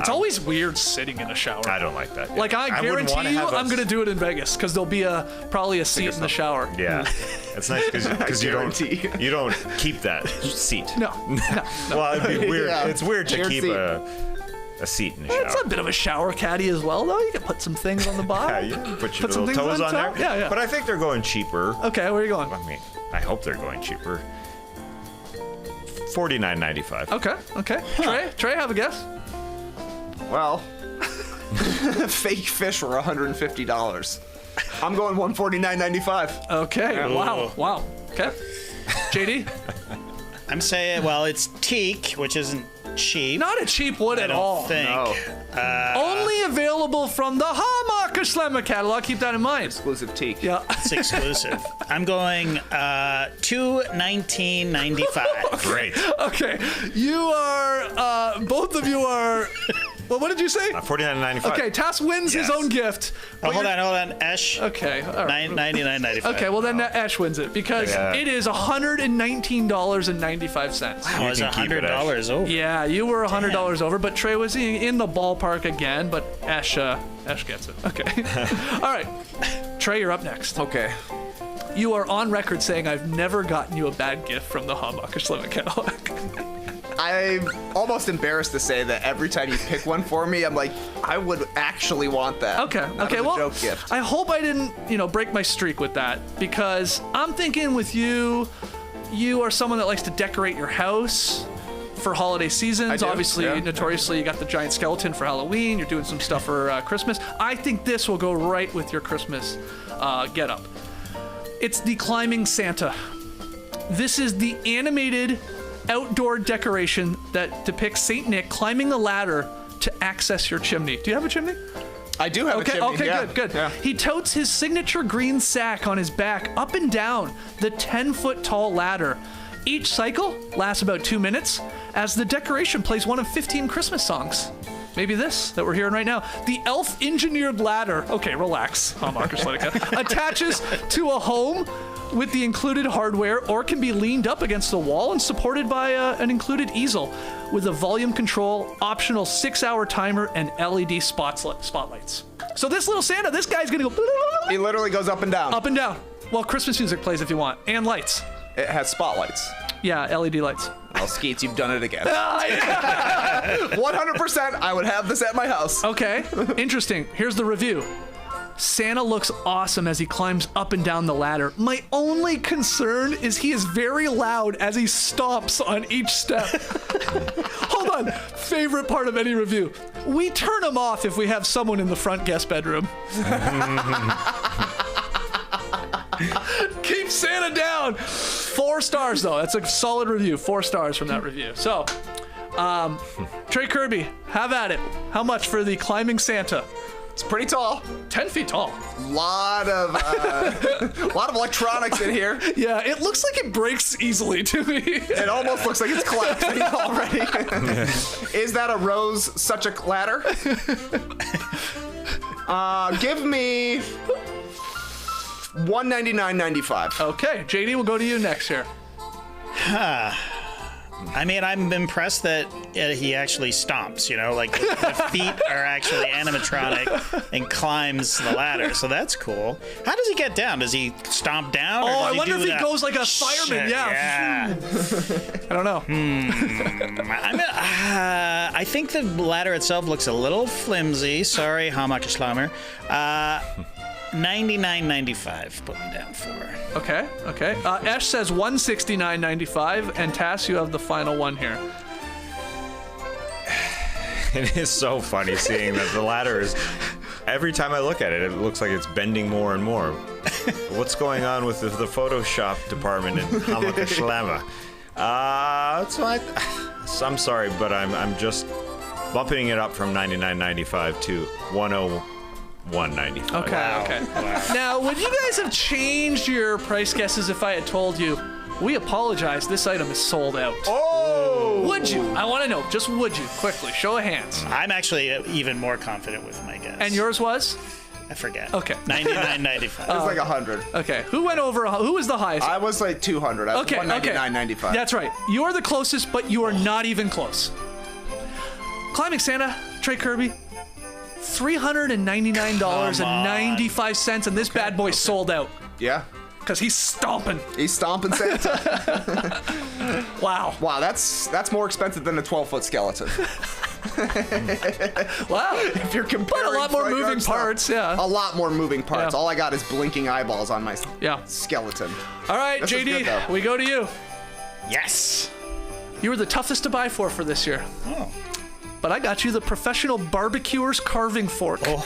It's always weird sitting in a shower. I don't like that. Like, I wouldn't guarantee wanna you, have I'm going to do it in Vegas because there'll be probably a seat in the shower. Yeah, it's nice because you don't keep that seat. No. Well, it'd be weird. Yeah. It's weird to Shared keep seat. a seat in the shower. It's a bit of a shower caddy as well, though. You can put some things on the Yeah, bottom. you can put your Put some little things toes on on top. there. Yeah. But I think they're going cheaper. Okay, where are you going? I mean, I hope they're going cheaper. $49.95. Okay. Trey, have a guess. Well, fake fish were $150. I'm going $149.95. Okay. Wow. Okay. JD? I'm saying, well, it's teak, which isn't cheap. Not a cheap wood I at don't all. think. No. Only available from the Hammacher Schlemmer catalog. Keep that in mind. Exclusive teak. Yeah. It's exclusive. I'm going $219.95. Great. Okay. You are, both of you are, well, what did you say? $49.95. Okay, Tass wins his Yes. own gift. Oh, hold on. Ash. Okay. All right. $99.95. Okay, well then Ash wins it because it is $119.95. Wow, it's You can keep it, $100 over. Yeah, you were $100 over, but Trey was in the ballpark again, but Ash gets it. Okay. All right. Trey, you're up next. Okay. You are on record saying I've never gotten you a bad gift from the Hammacher Schlemmer catalog. I'm almost embarrassed to say that every time you pick one for me, I'm like, I would actually want that. Okay. That Okay. was a Well, joke gift. I hope I didn't, break my streak with that because I'm thinking with you, you are someone that likes to decorate your house for holiday seasons. I do, Obviously, yeah. notoriously, you got the giant skeleton for Halloween. You're doing some stuff for Christmas. I think this will go right with your Christmas getup. It's the climbing Santa. This is the animated outdoor decoration that depicts Saint Nick climbing a ladder to access your chimney. Do you have a chimney? I do have a chimney. Okay, yeah. good. Yeah. He totes his signature green sack on his back up and down the 10-foot tall ladder. Each cycle lasts about 2 minutes as the decoration plays one of 15 Christmas songs. Maybe this that we're hearing right now. The elf engineered ladder, okay, relax, Hammacher Schlemmer, attaches to a home with the included hardware or can be leaned up against the wall and supported by an included easel with a volume control, optional 6-hour timer, and LED spotlights. So this little Santa, this guy's gonna go He literally goes up and down. up and down. Well, Christmas music plays if you want, and lights. It has spotlights. Yeah, LED lights. Well, Skeets, you've done it again. 100%, I would have this at my house. Okay, interesting. Here's the review. Santa looks awesome as he climbs up and down the ladder. My only concern is he is very loud as he stomps on each step. Hold on. Favorite part of any review. We turn him off if we have someone in the front guest bedroom. Keep Santa down. 4 stars, though. That's a solid review. 4 stars from that review. So, Trey Kirby, have at it. How much for the climbing Santa? It's pretty tall. 10 feet tall. Lot of electronics in here. Yeah, it looks like it breaks easily to me. It almost looks like it's collapsing already. Is that a rose such a ladder? Give me $199.95. Okay, JD, we'll go to you next here. I mean, I'm impressed that he actually stomps, like the feet are actually animatronic and climbs the ladder. So that's cool. How does he get down? Does he stomp down? Or Oh, does I he wonder do if he the- goes like a fireman. Shit, Yeah. I don't know. I think the ladder itself looks a little flimsy. Sorry, Hammacher Schlemmer. $99.95. Put me down for. Okay. Ash says $169.95, and Tass, you have the final one here. It is so funny seeing that the ladder is. Every time I look at it, it looks like it's bending more and more. What's going on with the Photoshop department in Hammacher Schlemmer? I'm sorry, but I'm just bumping it up from $99.95 to $101.95. Okay. Wow. Now, would you guys have changed your price guesses if I had told you, we apologize, this item is sold out? Oh! Would you? I want to know, just would you? Quickly, show of hands. I'm actually even more confident with my guess. And yours was? I forget. Okay. $99.95. It was like 100. Okay. Who went over? Who was the highest? I was like 200. I was Okay. $199.95. That's right. You are the closest, but you are not even close. Climbing Santa, Trey Kirby, $399.95, and this bad boy sold out Yeah. because he's stomping. He's stomping Santa. Wow. Wow, that's more expensive than a 12-foot skeleton. Wow. If you're comparing But a lot more front yard moving stuff. parts, yeah. A lot more moving parts. Yeah. All I got is blinking eyeballs on my Yeah. skeleton. All right, This is JD, good, though. we go to you. Yes. You were the toughest to buy for this year. Oh. But I got you the Professional Barbecuer's Carving Fork. Oh.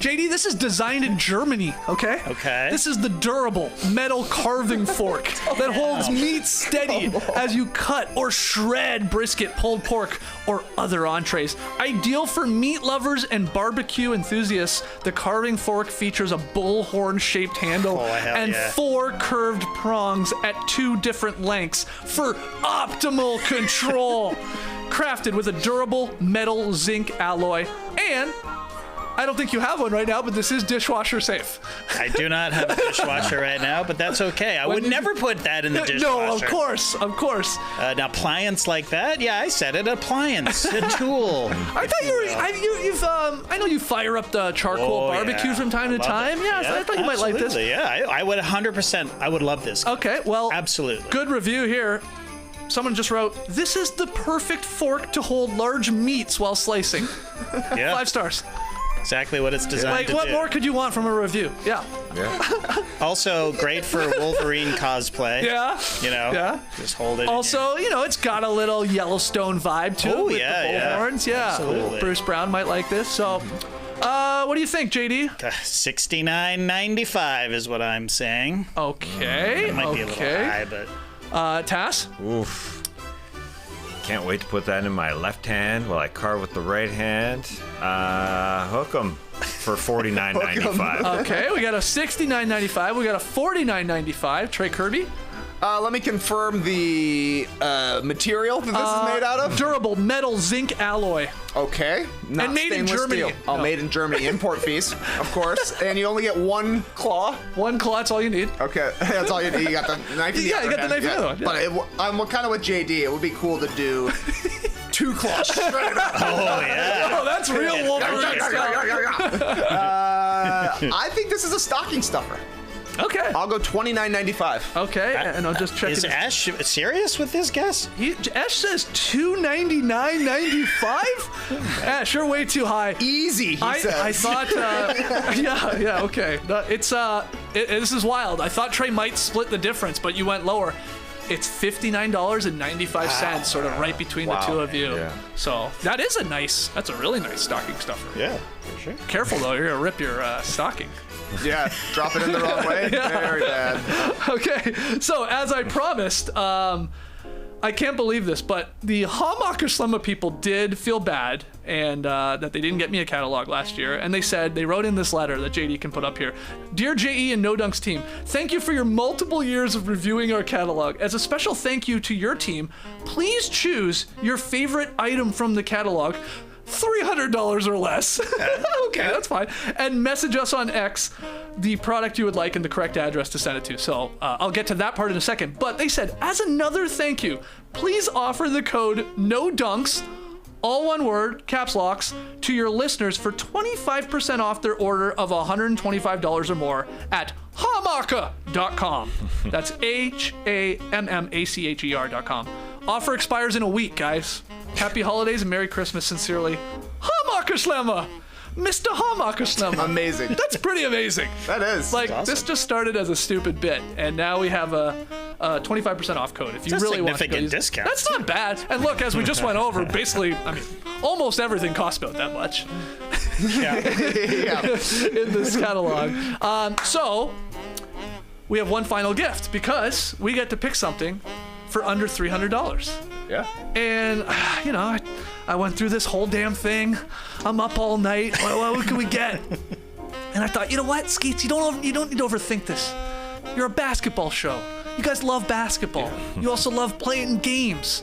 JD, this is designed in Germany, okay? Okay. This is the durable metal carving fork that holds meat steady as you cut or shred brisket, pulled pork, or other entrees. Ideal for meat lovers and barbecue enthusiasts, the carving fork features a bullhorn-shaped handle Oh, hell and yeah. 4 curved prongs at 2 different lengths for optimal control. Crafted with a durable metal zinc alloy, and I don't think you have one right now, but this is dishwasher safe. I do not have a dishwasher right now, but that's okay. I would never put that in the dishwasher. No, of course. An appliance like that? Yeah, I said it. Appliance, a tool. I thought you were. I know you fire up the charcoal barbecue yeah. from time to Love time. it. Yeah, so I thought you might like this. Absolutely, Yeah, I would 100%. I would love this. Okay, well, Absolutely. Good review here. Someone just wrote, "This is the perfect fork to hold large meats while slicing." Yeah, 5 stars. exactly what it's designed Like, to what do. more could you want from a review? Yeah. Also, great for Wolverine cosplay. Yeah. You know, Yeah. just hold it. Also, it's got a little Yellowstone vibe to it Oh, with yeah, the yeah. bullhorns. Yeah. Absolutely. Bruce Brown might like this. So, what do you think, JD? $69.95 is what I'm saying. Okay. It might be a little high, but Tass? Oof. Can't wait to put that in my left hand while I carve with the right hand. Hook 'em for $49.95. Okay, we got a $69.95. We got a $49.95. Trey Kirby? Let me confirm the material that this is made out of. Durable metal zinc alloy. Okay. Not And made in stainless Germany. steel. Oh, No. made in Germany. Import fees, of course. And you only get 1 claw. 1 claw, that's all you need. Okay, that's all you need. You got the knife in the Yeah, other you got the hand. knife in the other one, yeah. But I'm kind of with JD. It would be cool to do 2 claws straight up. oh yeah. Oh, that's real Wolverine stuff. I think this is a stocking stuffer. Okay. I'll go $29.95. Okay, and I'll just check Is it. Ash serious with this guess? Ash says $299.95? Ash, you're way too high. Easy, he says. I thought, yeah, okay. This is wild. I thought Trey might split the difference, but you went lower. It's $59.95, sort of right between the two of you. Yeah. So that's a really nice stocking stuffer. Yeah, for sure. Careful though, you're gonna rip your stocking. Yeah, drop it in the wrong way. Very bad. Okay, so as I promised, I can't believe this, but the Hammacher Schlemmer people did feel bad and that they didn't get me a catalog last year. And they wrote in this letter that JD can put up here. Dear JE and No Dunks team, thank you for your multiple years of reviewing our catalog. As a special thank you to your team, please choose your favorite item from the catalog. $300 or less. Okay, that's fine. And message us on X the product you would like and the correct address to send it to. So I'll get to that part in a second. But they said, as another thank you, please offer the code NODUNKS, all one word, caps locks, to your listeners for 25% off their order of $125 or more at Hammacher.com. That's HAMMACHER.com. Offer expires in a week, guys. Happy holidays and Merry Christmas, sincerely, Hammacher Schlemmer. Mr. Hammacher Schlemmer. Amazing. That's pretty amazing. That is. Like, awesome. this just started as a stupid bit, and now we have a 25% off code if you It's a really want to go significant use it. discount. That's not bad. And look, as we just went over, basically, I mean, almost everything costs about that much Yeah. in this catalog. So we have one final gift because we get to pick something for under $300. Yeah. And, you know, I went through this whole damn thing. I'm up all night. What can we get? And I thought, you know what, Skeets, you don't need to overthink this. You're a basketball show. You guys love basketball. You also love playing games.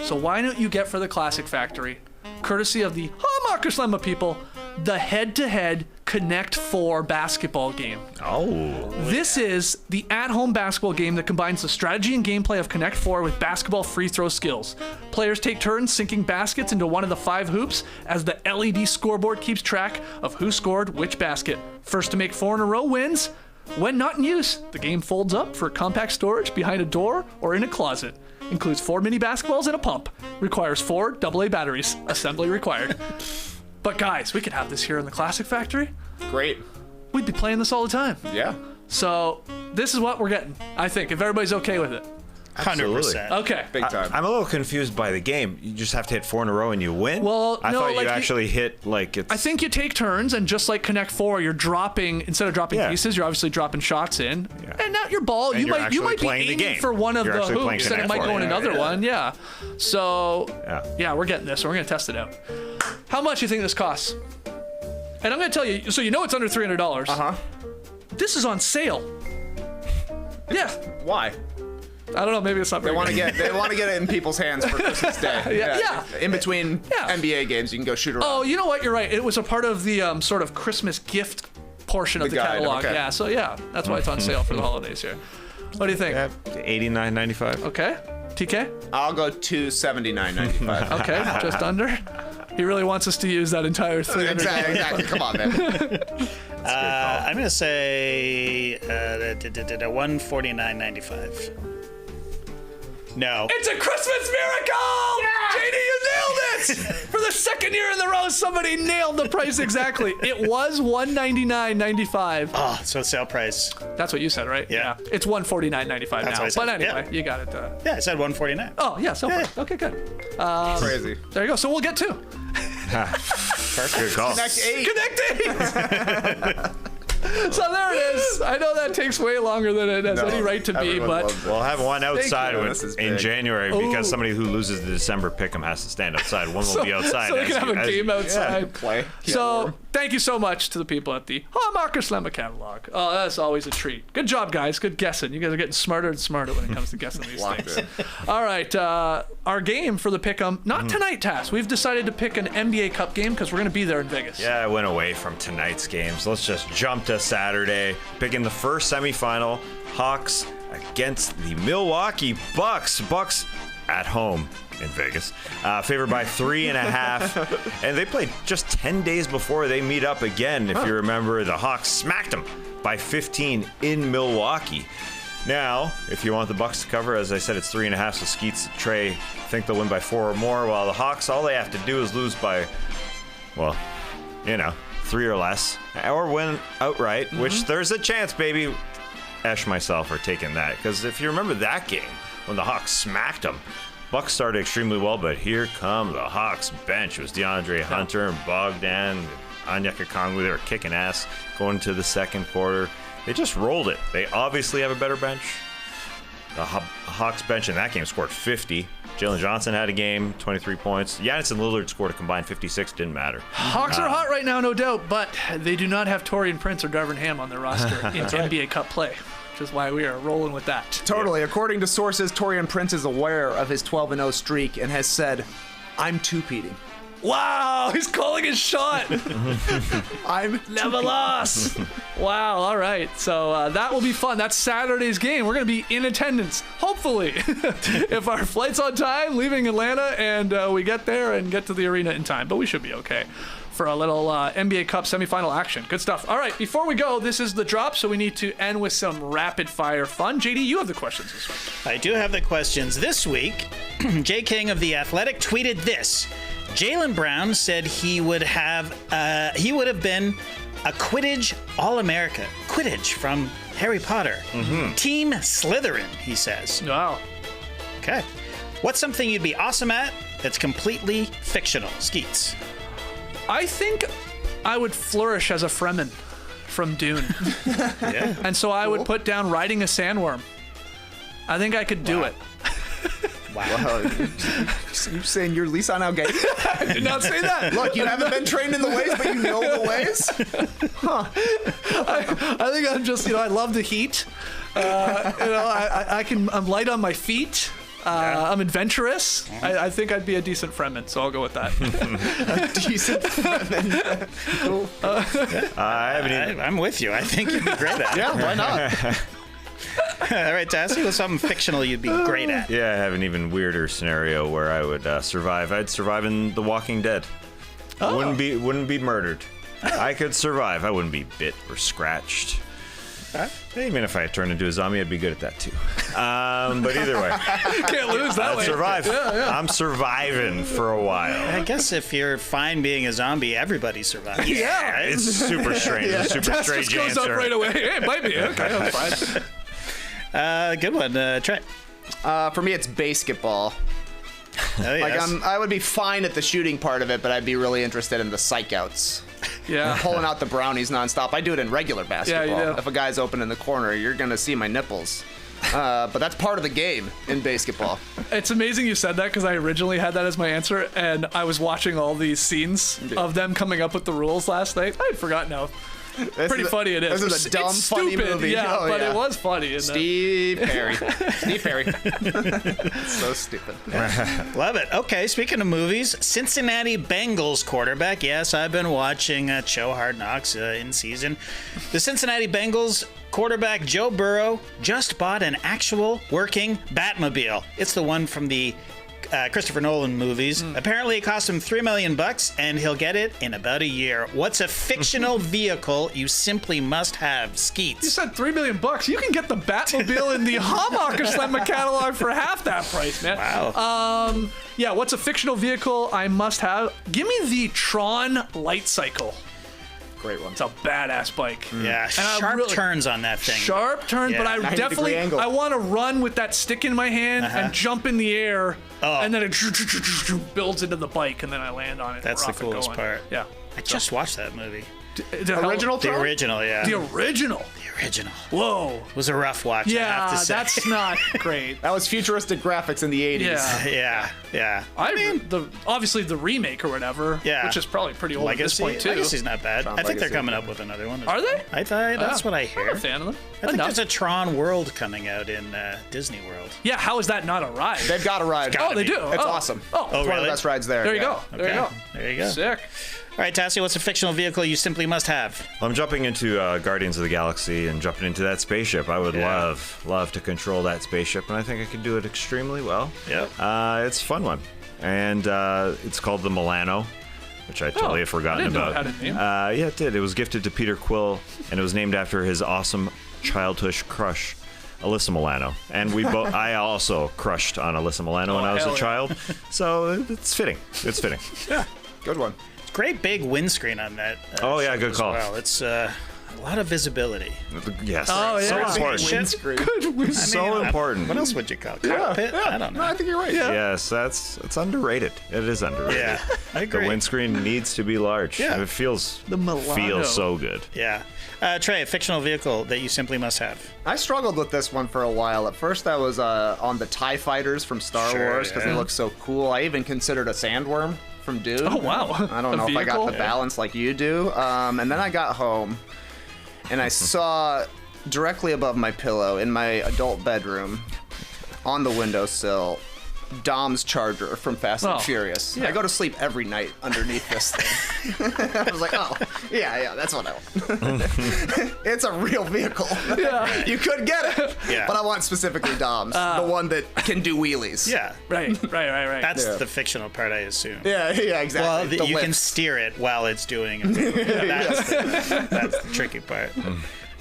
So why don't you get for the Classic Factory, courtesy of the Hammacher Schlemmer people, the head-to-head Connect 4 basketball game. Oh. This is the at-home basketball game that combines the strategy and gameplay of Connect 4 with basketball free throw skills. Players take turns sinking baskets into one of the 5 hoops as the LED scoreboard keeps track of who scored which basket. First to make 4 in a row wins. When not in use, the game folds up for compact storage behind a door or in a closet. Includes 4 mini basketballs and a pump. Requires 4 AA batteries. Assembly required. But guys, we could have this here in the Classic Factory. Great. We'd be playing this all the time. Yeah. So this is what we're getting, I think, if everybody's okay with it. 100%. Okay. Big time. I'm a little confused by the game. You just have to hit 4 in a row and you win? Well, I no, thought like you you- actually hit, like, it's... I think you take turns, and just like Connect 4, you're dropping, instead of dropping Yeah. pieces, you're obviously dropping shots in. Yeah. And not your ball. And you you're might actually be playing the aiming game. for one of You're the actually playing hoops, and it Connect might 4, go in yeah, another one. Yeah. So, Yeah. we're getting this. We're going to test it out. How much do you think this costs? And I'm going to tell you, so you know it's under $300. Uh-huh. This is on sale. Yeah. Why? I don't know. Maybe it's not They very want to good. get it in people's hands for Christmas Day. Yeah. In between Yeah. NBA games, you can go shoot around. Oh, you know what? You're right. It was a part of the sort of Christmas gift portion of The the guide, catalog. okay. Yeah. So yeah, that's why it's on sale for the holidays here. What do you think? $89.95. Okay. TK? I'll go $279.95. Okay. Just under. He really wants us to use that entire thing. Exactly. Come on, man. I'm going to say $149.95. No. It's a Christmas miracle! JD, you nailed it! For the second year in a row, somebody nailed the price exactly. It was $199.95. Oh, so sale price. That's what you said, right? Yeah. It's $149.95 That's now. what I said, But anyway, yeah. you got it. Yeah, I said $149. Oh, yeah, so Yeah. far. Okay, good. Crazy. There you go. So we'll get 2. Good call. Next 8. Connecting! So there it is. I know that takes way longer than it has No, any right to be, everyone but loves it. We'll have one outside you. This is in big. January Ooh. because somebody who loses the December pick'em has to stand outside. One will be outside. so we can as have you- a as game you- outside. Play. So thank you so much to the people at the Hammacher Schlemmer catalog. Oh, that's always a treat. Good job, guys. Good guessing. You guys are getting smarter and smarter when it comes to guessing these Locked things. in. All right, our game for the pick'em. Not tonight, Tass. We've decided to pick an NBA Cup game because we're going to be there in Vegas. Yeah, I went away from tonight's games. Let's just jump to Saturday. Picking the first semifinal, Hawks against the Milwaukee Bucks. Bucks at home in Vegas, favored by 3.5. And they played just 10 days before they meet up again. If you remember, the Hawks smacked them by 15 in Milwaukee. Now, if you want the Bucks to cover, as I said, it's 3.5. So Skeets, Trey think they'll win by 4 or more. While the Hawks, all they have to do is lose by, well, 3 or less, or win outright, which there's a chance, baby. Esh myself are taking that, because if you remember that game when the Hawks smacked them, Bucks started extremely well, but here come the Hawks bench. It was DeAndre Hunter and Bogdan, Onyeka Okongwu. They were kicking ass going into the second quarter. They just rolled it. They obviously have a better bench. The Hawks bench in that game scored 50. Jalen Johnson had a game, 23 points. Giannis and Lillard scored a combined 56. Didn't matter. Hawks are hot right now, no doubt, but they do not have Taurean Prince or Darvin Ham on their roster in NBA Cup play, which is why we are rolling with that. Totally. According to sources, Taurean Prince is aware of his 12-0 streak and has said, "I'm two-peating. Wow, he's calling his shot. I'm Never lost. Wow, all right. So that will be fun. That's Saturday's game. We're going to be in attendance, hopefully, if our flight's on time, leaving Atlanta, and we get there and get to the arena in time. But we should be okay for a little NBA Cup semifinal action. Good stuff. All right, before we go, this is the drop, so we need to end with some rapid-fire fun. JD, you have the questions this week. I do have the questions this week. Jay King of The Athletic tweeted this. Jaylen Brown said he would have been a Quidditch All-America. Quidditch from Harry Potter. Team Slytherin, he says. Wow. Okay. What's something you'd be awesome at that's completely fictional? Skeets. I think I would flourish as a Fremen from Dune. Yeah. And so I would put down riding a sandworm. I think I could do it. Wow. You saying you're Lisa now gay? I did not say that. Look, you haven't been trained in the ways, but you know the ways? I think I'm just, I love the heat. I'm light on my feet. I'm adventurous. I think I'd be a decent Fremen, so I'll go with that. Decent Fremen. Cool. I'm with you. I think you'd be great at it. Yeah, why not? All right, Tassie, what's something fictional you'd be great at? Yeah, I have an even weirder scenario where I would survive. I'd survive in The Walking Dead. Wouldn't be murdered. I could survive. I wouldn't be bit or scratched. Even if I turned into a zombie, I'd be good at that too. But either way, Can't lose that I'd way. survive. Yeah. I'm surving for a while. I guess if you're fine being a zombie, everybody survives. Yeah. It's super strange. A super Tess strange just goes answer. up right away. Hey, it might be. Okay, that's fine. Good one, Trey. For me, it's basketball. Oh, yes. I would be fine at the shooting part of it, but I'd be really interested in the psych outs. Yeah. Pulling out the brownies nonstop. I do it in regular basketball. Yeah, you do. If a guy's open in the corner, you're gonna see my nipples. But that's part of the game in basketball. It's amazing you said that because I originally had that as my answer, and I was watching all these scenes of them coming up with the rules last night. I'd forgotten now. Pretty funny it is. This is a dumb, it's funny stupid, movie. Yeah, Oh, but yeah. it was funny. Steve Perry. Steve Perry. So stupid. Love it. Okay, speaking of movies, Cincinnati Bengals quarterback. Yes, I've been watching Show Hard Knocks in season. The Cincinnati Bengals quarterback Joe Burrow just bought an actual working Batmobile. It's the one from the Christopher Nolan movies. Apparently it cost him $3 million and he'll get it in about a year. What's a fictional vehicle you simply must have? Skeets. You said $3 million. You can get the Batmobile in the Hammacher Schlemmer catalog for half that price, man. Wow. Yeah, what's a fictional vehicle I must have? Give me the Tron Light Cycle. Great one. It's a badass bike. Yeah, And I sharp really- turns on that thing. Sharp turn, Yeah, but I 90-degree definitely angle. I want to run with that stick in my hand and jump in the air, and then it builds into the bike, and then I land on it. That's We're the off and coolest going. part. Yeah. I just watched that movie. Original The Tron? original, yeah. The original. The original. Whoa. It was a rough watch, I have Yeah, to say. that's not great. That was futuristic graphics in the 80s. Yeah. yeah. I mean, obviously the remake or whatever, Yeah. which is probably pretty old Legacy, at this point too. Legacy's not bad. Tron I think they're Legacy. coming up with another one. Are they? I thought that's what I hear. I'm a fan of them. I think Enough. there's a Tron World coming out in Disney World. Yeah, how is that not a ride? They've got a ride. Oh, they do. It's Oh. awesome. Oh, It's one of really? the best rides there. there you yeah. go. There you go. There you go. Sick. All right, Tassie, what's a fictional vehicle you simply must have? I'm jumping into Guardians of the Galaxy and jumping into that spaceship. I would love to control that spaceship, and I think I could do it extremely well. Yep. It's a fun one, and it's called the Milano, which I totally have forgotten I didn't know about. it had a name. Yeah, it did. It was gifted to Peter Quill, and it was named after his awesome childhood crush, Alyssa Milano. And I also crushed on Alyssa Milano when I was hell a yeah. child, so it's fitting. It's fitting. Yeah, good one. Great big windscreen on that. Oh, yeah, ship good as call. Well. It's a lot of visibility. Yes. Oh, yeah. So Big important. Windscreen. So important. What else would you call it? Cockpit? I don't know. No, I think you're right. Yes, it's underrated. It is underrated. Yeah, I The agree. windscreen needs to be large. Yeah. It feels Milano. so good. Yeah. Trey, a fictional vehicle that you simply must have. I struggled with this one for a while. At first, I was on the TIE fighters from Star Sure, Wars because yeah. they look so cool. I even considered a sandworm from Dune. Oh, wow. I don't A know if I got vehicle? the balance like you do. And then I got home, and I saw directly above my pillow in my adult bedroom, on the windowsill, Dom's charger from Fast and Oh, Furious. yeah. I go to sleep every night underneath this thing. I was like, oh, yeah, that's what I want. It's a real vehicle. Yeah. You could get it. Yeah. But I want specifically Dom's, the one that can do wheelies. Yeah. Right. That's Yeah. the fictional part, I assume. Yeah, exactly. Well, The you can lifts. steer it while it's doing it. That's the tricky part.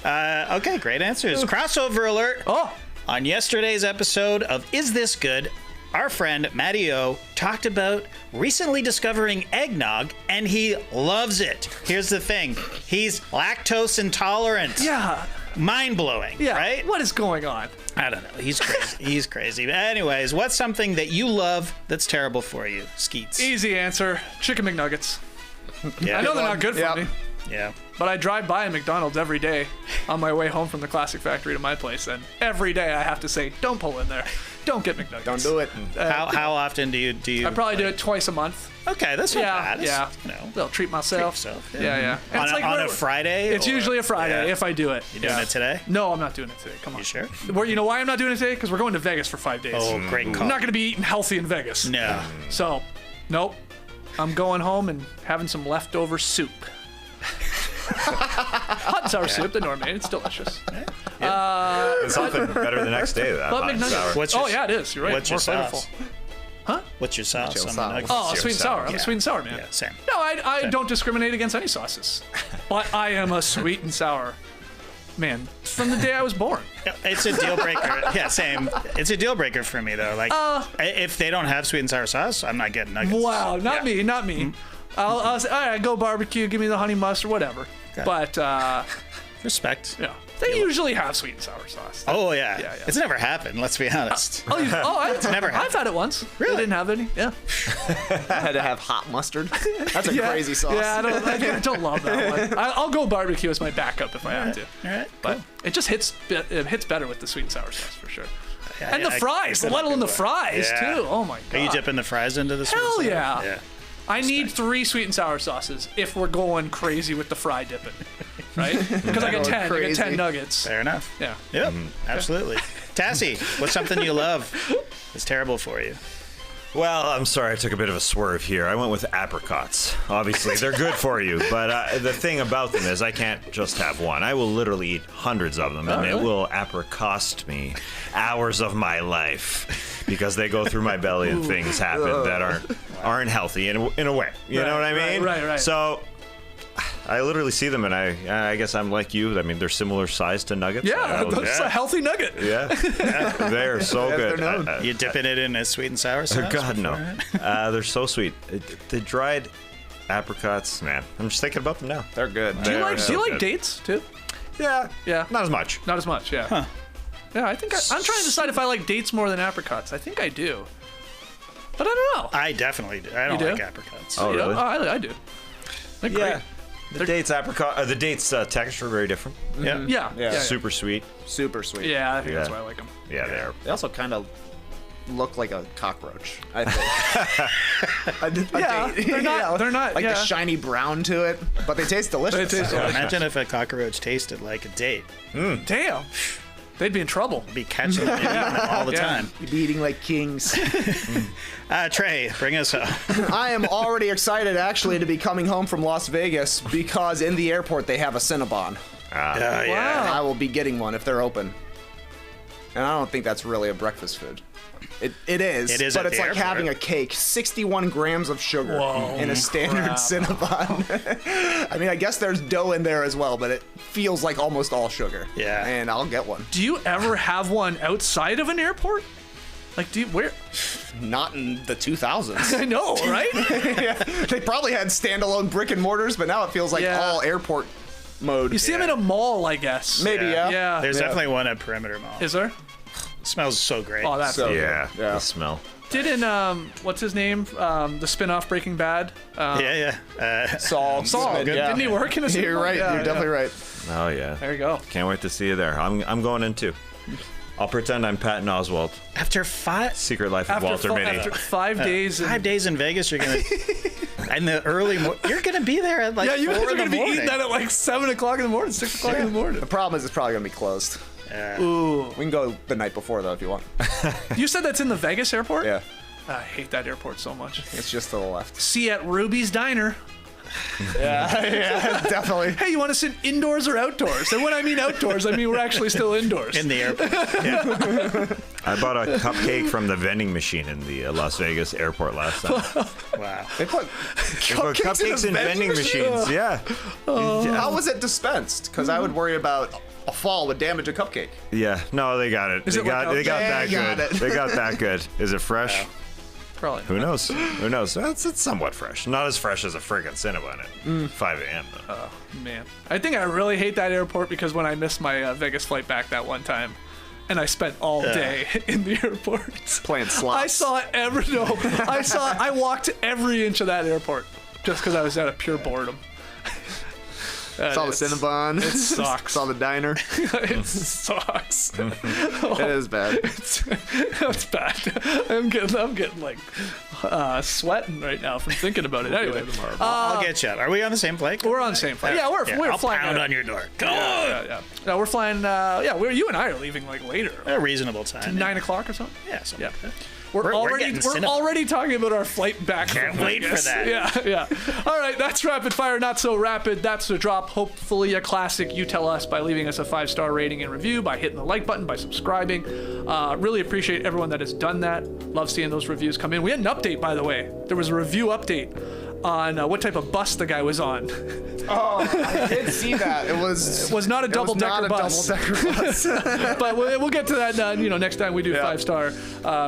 Okay, great answers. Crossover alert. Oh, On yesterday's episode of Is This Good, our friend Matty O talked about recently discovering eggnog, and he loves it. Here's the thing. He's lactose intolerant. Yeah. Mind-blowing, Yeah. right? What is going on? I don't know. He's crazy. He's crazy. But anyways, what's something that you love that's terrible for you, Skeets? Easy answer. Chicken McNuggets. Yeah. I know they're not good for Yep. me, Yeah. but I drive by a McDonald's every day on my way home from the Classic Factory to my place, and every day I have to say, don't pull in there. Don't get McNuggets. Don't do it. How often do you? I probably do it twice a month. Okay, that's not Yeah, bad. yeah. You know, They'll treat myself. treat yourself, yeah. Yeah. And it's like on a we're- Friday. It's or- usually a Friday Yeah. if I do it. You doing it today? No, I'm not doing it today. Come on. You sure? You know why I'm not doing it today? Because we're going to Vegas for 5 days. Oh, great call. I'm not going to be eating healthy in Vegas. No. So, nope. I'm going home and having some leftover soup. Hot and sour soup, the Nominee. It's delicious. It's often better the next day. That But hot and McNuggets. sour. What's your- Oh, yeah, it is. You're right. What's More your sauce? flavorful. What's your sauce? What's your on the sauce? nuggets? Oh, Your sweet and sour. I'm Yeah. a sweet and sour man. Yeah, same. No, I don't discriminate against any sauces. But I am a sweet and sour man from the day I was born. It's a deal breaker. Yeah, same. It's a deal breaker for me though. Like, if they don't have sweet and sour sauce, I'm not getting nuggets. Wow, not Yeah. me, not me. I'll say, all right, go barbecue, give me the honey mustard, whatever. Okay. But Respect. yeah, they usually have sweet and sour sauce. Oh yeah. Yeah. It's never happened. Let's be honest. It's never I've happened. had it once. Really? They didn't have any. Yeah. I had to have hot mustard. That's a crazy sauce. Yeah, I don't love that one. I'll go barbecue as my backup if I have to. All right. But it just hits better with the sweet and sour sauce for sure. Yeah, And yeah, the I- fries, I- let alone the fries Yeah. too. Oh my god. Are you dipping the fries into the sweet Hell and sour? yeah. Yeah. I need 3 sweet and sour sauces if we're going crazy with the fry dipping, right? Because I get 10. I get crazy. 10 nuggets. Fair enough. Yeah. Yep. Absolutely. Tassie, what's something you love that's terrible for you? Well, I'm sorry, I took a bit of a swerve here. I went with apricots. Obviously, they're good for you, but the thing about them is I can't just have one. I will literally eat hundreds of them, and it will apricost me hours of my life because they go through my belly and things happen that aren't healthy in a way. You know what I mean? Right. So I literally see them, and I guess I'm like you. I mean, they're similar size to nuggets. Yeah, I don't know. that's a healthy nugget. Yeah, they're so good. they're known. You dipping it in a sweet and sour sauce? God, no. beforehand? They're so sweet. The dried apricots, man. I'm just thinking about them now. They're good. Do you They're like good. dates too? Yeah. Yeah. Not as much. Not as much, yeah. Yeah, I think I'm trying to decide if I like dates more than apricots. I think I do. But I don't know. I definitely do. I don't do? like apricots. Oh, You know? really? I do. They're great. The dates the dates texture very different. Yeah. Yeah. Super sweet. Super sweet. Yeah, I think that's Yeah. why I like them. Yeah, they are. They also kind of look like a cockroach, I think. Yeah, they're not- they're not, like yeah. the shiny brown to it, but they taste delicious. They taste Imagine if a cockroach tasted like a date. Damn. They'd be in trouble. Be catching them and eating them all the Yeah. time. You'd be eating like kings. Trey, bring us home. I am already excited, actually, to be coming home from Las Vegas because in the airport they have a Cinnabon. Yeah. Wow. I will be getting one if they're open. And I don't think that's really a breakfast food. It is. It is but at it's the like airport. having a cake, 61 grams of sugar in a standard crap. Cinnabon. I mean, I guess there's dough in there as well, but it feels like almost all sugar. Yeah. And I'll get one. Do you ever have one outside of an airport? Like, where? Not in the 2000s. I know, right? They probably had standalone brick and mortars, but now it feels like Yeah. all airport mode. You see them in a mall, I guess. Maybe, yeah. Yeah. There's definitely one at Perimeter Mall. Is there? It smells so great. Oh, that's So- Yeah. Yeah. The smell. Didn't what's his name? The spin-off Breaking Bad. yeah. Saul. Saul. Smith, yeah. Didn't he work in a You're right. Yeah, You're definitely right. Oh yeah. There you go. Can't wait to see you there. I'm going in too. I'll pretend I'm Patton Oswalt. After 5 Secret Life of Walter Mitty. After 5 days. 5 days in Vegas, you're gonna in the early you're gonna be there at like Yeah, you 4 guys are in the going to be morning. eating that at like 7 o'clock in the morning, 6 o'clock in the morning. The problem is it's probably going to be closed. Ooh. We can go the night before, though, if you want. You said that's in the Vegas airport? Yeah. I hate that airport so much. It's just to the left. See you at Ruby's Diner. Yeah, definitely. Hey, you want to sit indoors or outdoors? And when I mean outdoors, I mean we're actually still indoors. in the airport. I bought a cupcake from the vending machine in the Las Vegas airport last time. Wow. They put Cupcakes in vending machines. Yeah. How was it dispensed? Because I would worry about a fall would damage a cupcake. Yeah, no, they got it. They got that good. They got that good. Is it fresh? Probably. Who knows? Who knows? It's somewhat fresh. Not as fresh as a friggin' Cinnabon at 5 a.m. though. Oh, man. I think I really hate that airport because when I missed my Vegas flight back that one time, and I spent all day in the airport Playing slots. I walked every inch of that airport just because I was out of pure boredom. Saw the Cinnabon. It sucks. Saw the diner. It sucks. It is bad. It's bad. I'm getting like sweating right now from thinking about it. Anyway, I'll get you. Are we on the same flight? we're on the same flight. Yeah, we're I'll flying. pound on your door. Go on. Yeah. No, we're flying. You and I are leaving like later, A reasonable time. 9 o'clock or something. Yeah. Something like that. We're getting already talking about our flight back. Can't from wait Vegas. for that. Yeah. All right, that's rapid fire, not so rapid. That's the drop. Hopefully a classic. You tell us by leaving us a 5-star rating and review, by hitting the like button, by subscribing. Really appreciate everyone that has done that. Love seeing those reviews come in. We had an update, by the way. There was a review update on what type of bus the guy was on. Oh, I did see that. It was not a double-decker bus. But we'll get to that next time we do 5-star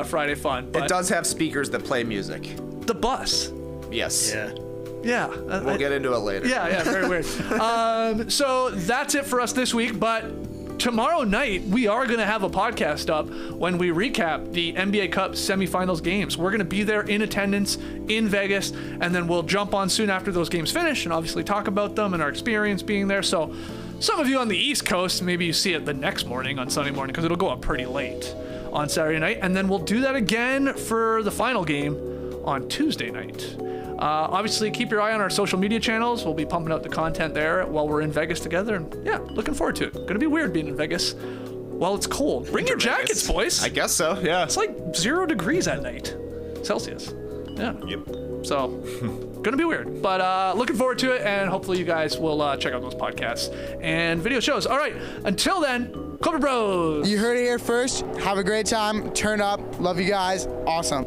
Friday fun. But It does have speakers that play music. the bus. Yes. Yeah. We'll get into it later. Yeah, very weird. So that's it for us this week, but tomorrow night we are going to have a podcast up when we recap the NBA Cup semifinals games. We're going to be there in attendance in Vegas, and then we'll jump on soon after those games finish and obviously talk about them and our experience being there. So some of you on the East Coast, maybe you see it the next morning on Sunday morning because it'll go up pretty late on Saturday night, and then we'll do that again for the final game on Tuesday night. Obviously, keep your eye on our social media channels. We'll be pumping out the content there while we're in Vegas together. And yeah, looking forward to it. Gonna be weird being in Vegas while it's cold. Bring your jackets, boys. I guess so, yeah. It's like 0 degrees at night, Celsius. Yeah. Yep. So, gonna be weird. But looking forward to it, and hopefully you guys will check out those podcasts and video shows. All right, until then, Clipper Bros. You heard it here first. Have a great time. Turn up. Love you guys. Awesome.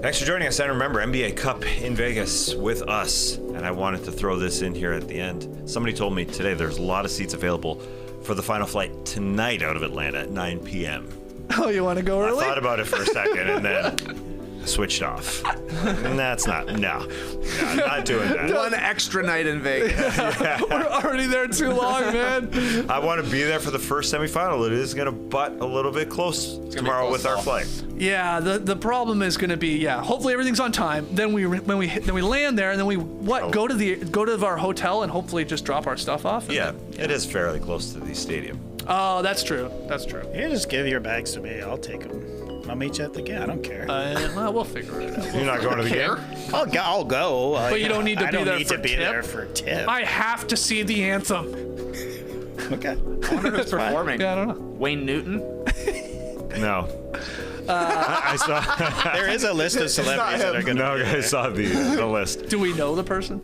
Thanks for joining us. And remember, NBA Cup in Vegas with us. And I wanted to throw this in here at the end. Somebody told me today there's a lot of seats available for the final flight tonight out of Atlanta at 9 p.m. Oh, you want to go early? I thought about it for a second and then switched off. That's not doing that. One extra night in Vegas. We're already there too long, man. I want to be there for the first semifinal. It is going to butt a little bit close tomorrow with our flight. Yeah, the problem is going to be hopefully everything's on time. Then we land there, and then we go to our hotel and hopefully just drop our stuff off. Yeah, it is fairly close to the stadium. Oh, that's true. That's true. You just give your bags to me. I'll take them. I'll meet you at the game. I don't care. Well, we'll figure it out. You're not going to the game? I'll go. But you don't need to be there for I don't need to be tip? there for tip. I have to see the anthem. Okay. I wonder who's performing. Yeah, I don't know. Wayne Newton? No. I saw. There is a list of celebrities that are going to No, I saw the list. Do we know the person?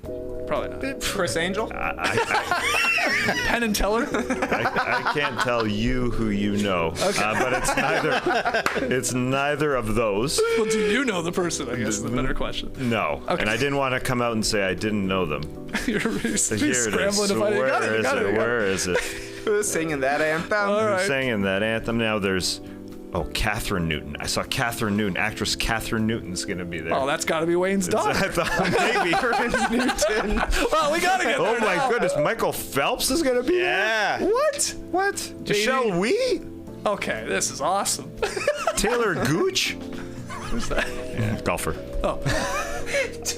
Probably not. Chris Angel? Penn and Teller? I can't tell you who you know, but it's neither of those. Well, do you know the person? I guess is the better question. No, Okay. and I didn't want to come out and say I didn't know them. You're Here it scrambling is. to find it. Where is it? Who's singing that anthem? Who's singing that anthem? Now there's Catherine Newton. I saw Catherine Newton. Actress Catherine Newton's going to be there. Oh, that's got to be Wayne's daughter. I thought maybe. Newton. Well, we got to get there Oh my now. goodness, Michael Phelps is going to be Yeah. there? What? Michelle Wee? Okay, this is awesome. Taylor Gooch? Who's that? Yeah, golfer.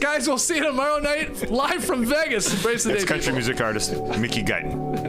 Guys, we'll see you tomorrow night live from Vegas. Embrace the day, It's country people. music artist Mickey Guyton.